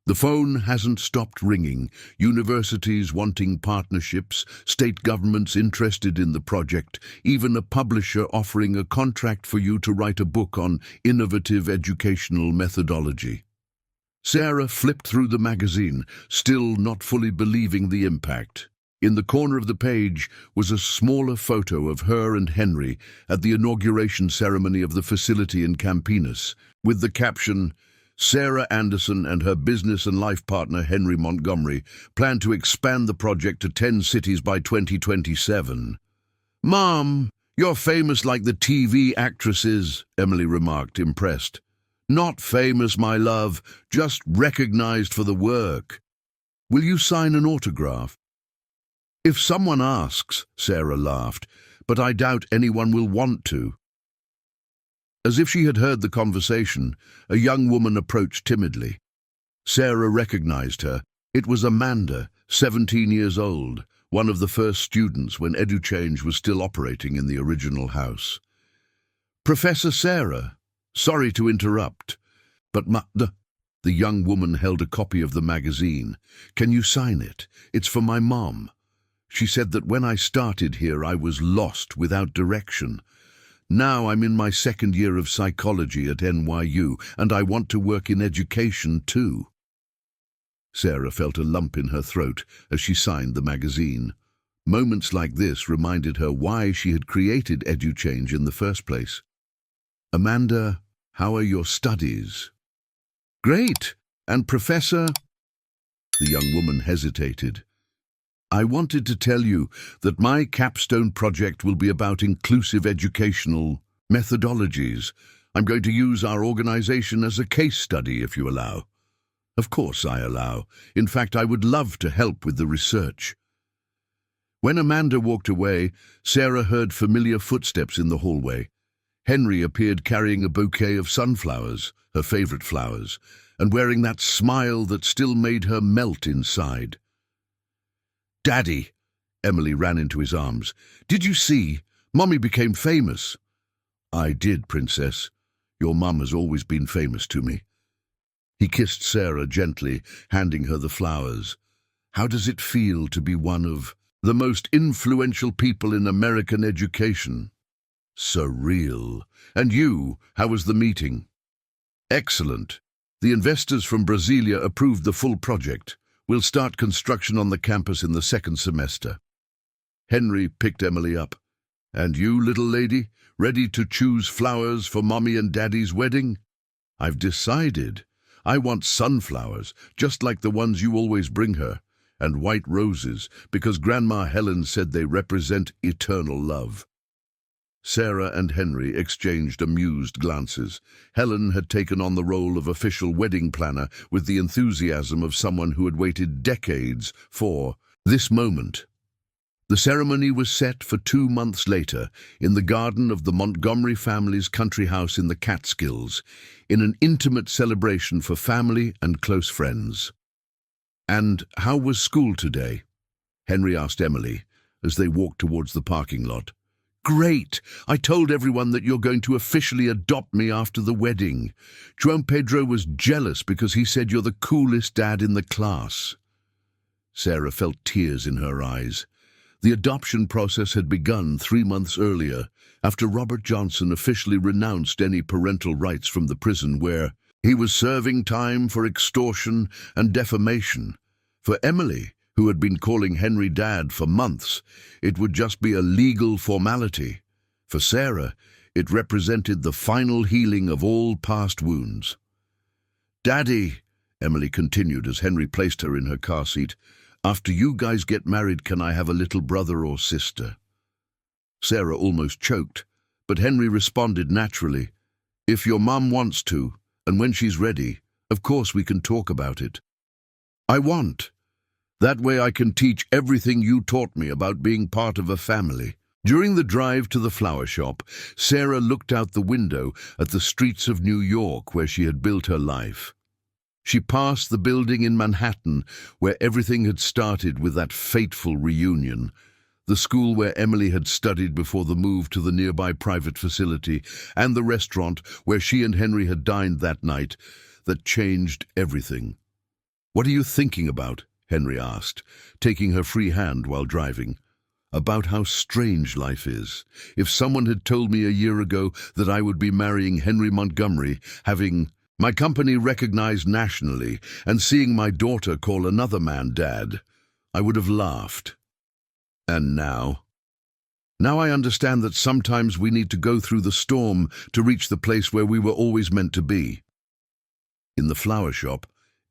[SPEAKER 1] The phone hasn't stopped ringing. Universities wanting partnerships, state governments interested in the project, even a publisher offering a contract for you to write a book on innovative educational methodology. Sarah flipped through the magazine, still not fully believing the impact. In the corner of the page was a smaller photo of her and Henry at the inauguration ceremony of the facility in Campinas, with the caption, "Sarah Anderson and her business and life partner Henry Montgomery plan to expand the project to 10 cities by 2027. Mom, you're famous like the TV actresses, Emily remarked, impressed. Not famous, my love, just recognized for the work. Will you sign an autograph? If someone asks, Sarah laughed, but I doubt anyone will want to. As if she had heard the conversation, a young woman approached timidly. Sarah recognized her. It was Amanda, 17 years old, one of the first students when EduChange was still operating in the original house. "Professor Sarah, sorry to interrupt, but the young woman held a copy of the magazine. "Can you sign it? It's for my mom. She said that when I started here I was lost, without direction. Now I'm in my second year of psychology at NYU, and I want to work in education too." Sarah felt a lump in her throat as she signed the magazine. Moments like this reminded her why she had created EduChange in the first place. "Amanda, how are your studies?" "Great. And Professor?" The young woman hesitated. "I wanted to tell you that my capstone project will be about inclusive educational methodologies. I'm going to use our organization as a case study, if you allow." "Of course I allow. In fact, I would love to help with the research." When Amanda walked away, Sarah heard familiar footsteps in the hallway. Henry appeared carrying a bouquet of sunflowers, her favorite flowers, and wearing that smile that still made her melt inside. "Daddy!" Emily ran into his arms. "Did you see? Mommy became famous." "I did, Princess. Your mum has always been famous to me." He kissed Sarah gently, handing her the flowers. "How does it feel to be one of the most influential people in American education?" "Surreal. And you, how was the meeting?" "Excellent. The investors from Brasilia approved the full project. We'll start construction on the campus in the second semester." Henry picked Emily up. "And you, little lady, ready to choose flowers for Mommy and Daddy's wedding?" "I've decided. I want sunflowers, just like the ones you always bring her, and white roses, because Grandma Helen said they represent eternal love." Sarah and Henry exchanged amused glances. Helen had taken on the role of official wedding planner with the enthusiasm of someone who had waited decades for this moment. The ceremony was set for 2 months later in the garden of the Montgomery family's country house in the Catskills, in an intimate celebration for family and close friends. "And how was school today?" Henry asked Emily as they walked towards the parking lot. "Great! I told everyone that you're going to officially adopt me after the wedding. João Pedro was jealous because he said you're the coolest dad in the class." Sarah felt tears in her eyes. The adoption process had begun 3 months earlier, after Robert Johnson officially renounced any parental rights from the prison where he was serving time for extortion and defamation. For Emily, who had been calling Henry Dad for months, it would just be a legal formality. For Sarah, it represented the final healing of all past wounds. "Daddy," Emily continued as Henry placed her in her car seat, "after you guys get married, can I have a little brother or sister?" Sarah almost choked, but Henry responded naturally, "If your mum wants to, and when she's ready, of course we can talk about it." "I want. That way I can teach everything you taught me about being part of a family." During the drive to the flower shop, Sarah looked out the window at the streets of New York where she had built her life. She passed the building in Manhattan where everything had started with that fateful reunion, the school where Emily had studied before the move to the nearby private facility, and the restaurant where she and Henry had dined that night that changed everything. "What are you thinking about?" Henry asked, taking her free hand while driving. "About how strange life is. If someone had told me a year ago that I would be marrying Henry Montgomery, having my company recognized nationally, and seeing my daughter call another man Dad, I would have laughed. And now? Now I understand that sometimes we need to go through the storm to reach the place where we were always meant to be." In the flower shop,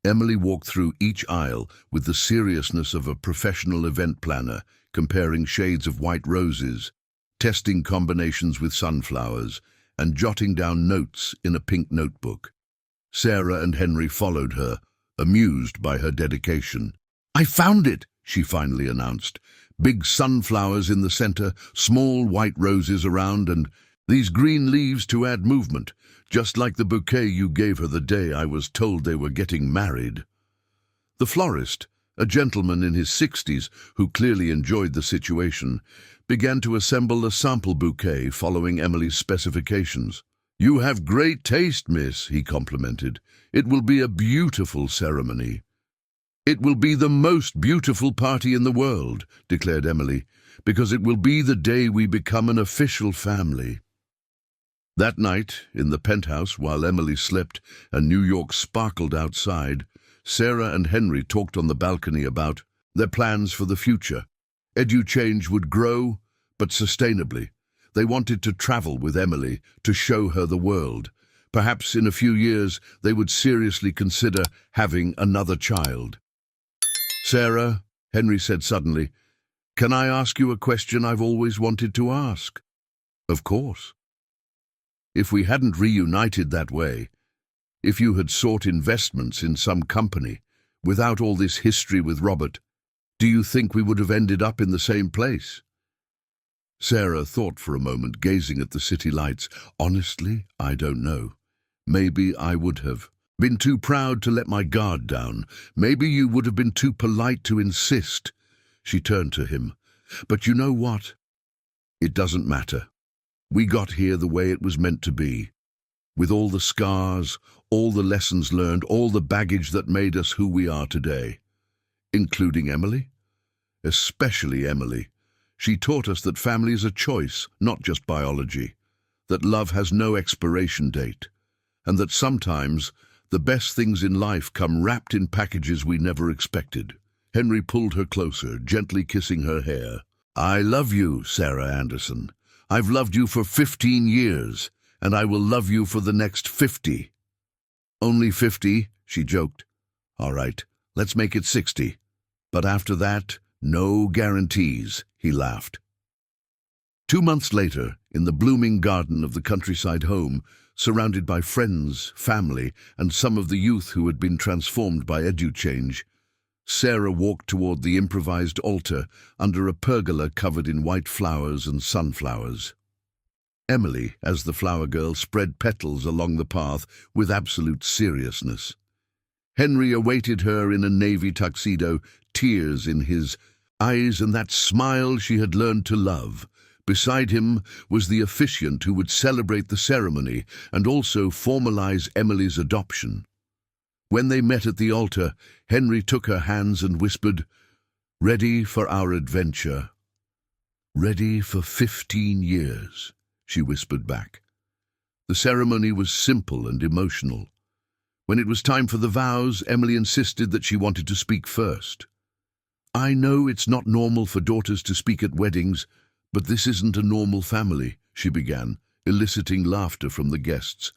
[SPEAKER 1] Emily walked through each aisle with the seriousness of a professional event planner, comparing shades of white roses, testing combinations with sunflowers, and jotting down notes in a pink notebook. Sarah and Henry followed her, amused by her dedication. "I found it," she finally announced. Big sunflowers in the center, small white roses around, and These green leaves to add movement, just like the bouquet you gave her the day I was told they were getting married." The florist, a gentleman in his 60s who clearly enjoyed the situation, began to assemble a sample bouquet following Emily's specifications. "You have great taste, miss," he complimented. "It will be a beautiful ceremony." "It will be the most beautiful party in the world," declared Emily, "because it will be the day we become an official family." That night, in the penthouse, while Emily slept and New York sparkled outside, Sarah and Henry talked on the balcony about their plans for the future. EduChange would grow, but sustainably. They wanted to travel with Emily, to show her the world. Perhaps in a few years they would seriously consider having another child. "Sarah," Henry said suddenly, "can I ask you a question I've always wanted to ask?" "Of course." "If we hadn't reunited that way, if you had sought investments in some company, without all this history with Robert, do you think we would have ended up in the same place?" Sarah thought for a moment, gazing at the city lights. "Honestly, I don't know. Maybe I would have been too proud to let my guard down. Maybe you would have been too polite to insist." She turned to him. "But you know what? It doesn't matter. We got here the way it was meant to be. With all the scars, all the lessons learned, all the baggage that made us who we are today. Including Emily? Especially Emily. She taught us that family is a choice, not just biology. That love has no expiration date. And that sometimes the best things in life come wrapped in packages we never expected." Henry pulled her closer, gently kissing her hair. "I love you, Sarah Anderson. I've loved you for 15 years, and I will love you for the next 50. "Only 50, she joked. "All right, let's make it 60. But after that, no guarantees," he laughed. 2 months later, in the blooming garden of the countryside home, surrounded by friends, family, and some of the youth who had been transformed by EduChange, Sarah walked toward the improvised altar under a pergola covered in white flowers and sunflowers. Emily, as the flower girl, spread petals along the path with absolute seriousness. Henry awaited her in a navy tuxedo, tears in his eyes and that smile she had learned to love. Beside him was the officiant who would celebrate the ceremony and also formalize Emily's adoption. When they met at the altar, Henry took her hands and whispered, "Ready for our adventure." "Ready for 15 years, she whispered back. The ceremony was simple and emotional. When it was time for the vows, Emily insisted that she wanted to speak first. "I know it's not normal for daughters to speak at weddings, but this isn't a normal family," she began, eliciting laughter from the guests.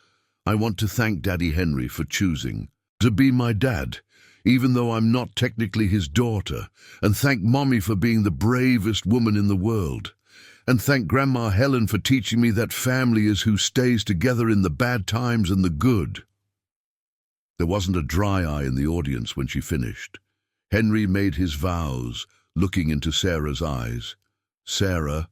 [SPEAKER 1] "I want to thank Daddy Henry for choosing to be my dad, even though I'm not technically his daughter, and thank Mommy for being the bravest woman in the world, and thank Grandma Helen for teaching me that family is who stays together in the bad times and the good." There wasn't a dry eye in the audience when she finished. Henry made his vows, looking into Sarah's eyes. "Sarah,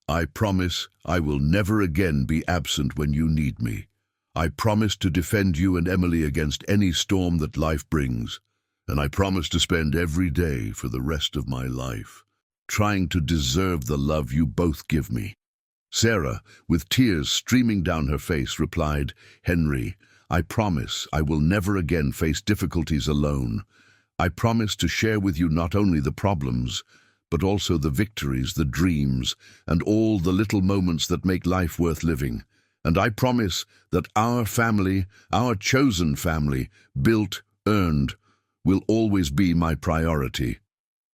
[SPEAKER 1] I promise I will never again be absent when you need me. I promise to defend you and Emily against any storm that life brings, and I promise to spend every day for the rest of my life trying to deserve the love you both give me." Sarah, with tears streaming down her face, replied, "Henry, I promise I will never again face difficulties alone. I promise to share with you not only the problems, but also the victories, the dreams, and all the little moments that make life worth living. And I promise that our family, our chosen family, built, earned, will always be my priority."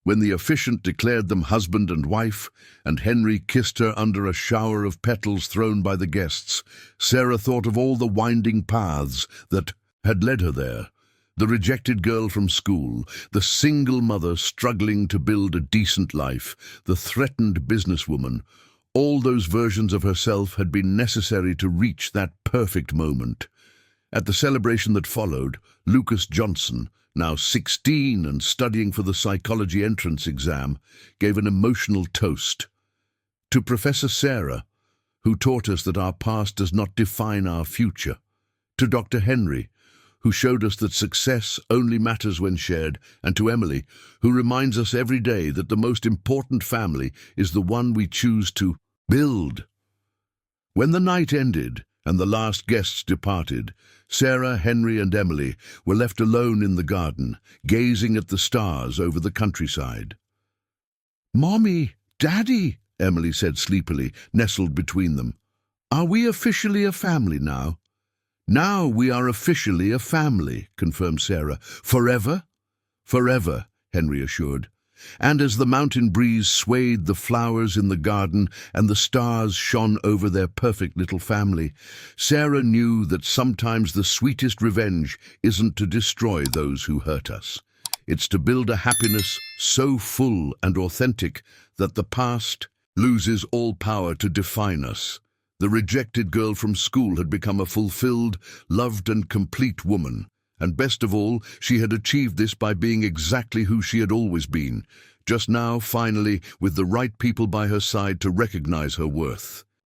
[SPEAKER 1] When the officiant declared them husband and wife, and Henry kissed her under a shower of petals thrown by the guests, Sarah thought of all the winding paths that had led her there. The rejected girl from school, the single mother struggling to build a decent life, the threatened businesswoman. All those versions of herself had been necessary to reach that perfect moment. At the celebration that followed, Lucas Johnson, now 16 and studying for the psychology entrance exam, gave an emotional toast. To Professor Sarah, who taught us that our past does not define our future, to Dr. Henry, who showed us that success only matters when shared, and to Emily, who reminds us every day that the most important family is the one we choose to build. When the night ended and the last guests departed, Sarah, Henry, and Emily were left alone in the garden, gazing at the stars over the countryside. "Mommy, Daddy," Emily said sleepily, nestled between them. "Are we officially a family now?" "Now we are officially a family," confirmed Sarah. "Forever?" "Forever," Henry assured. And as the mountain breeze swayed the flowers in the garden and the stars shone over their perfect little family, Sarah knew that sometimes the sweetest revenge isn't to destroy those who hurt us. It's to build a happiness so full and authentic that the past loses all power to define us. The rejected girl from school had become a fulfilled, loved and complete woman. And best of all, she had achieved this by being exactly who she had always been, just now, finally, with the right people by her side to recognize her worth.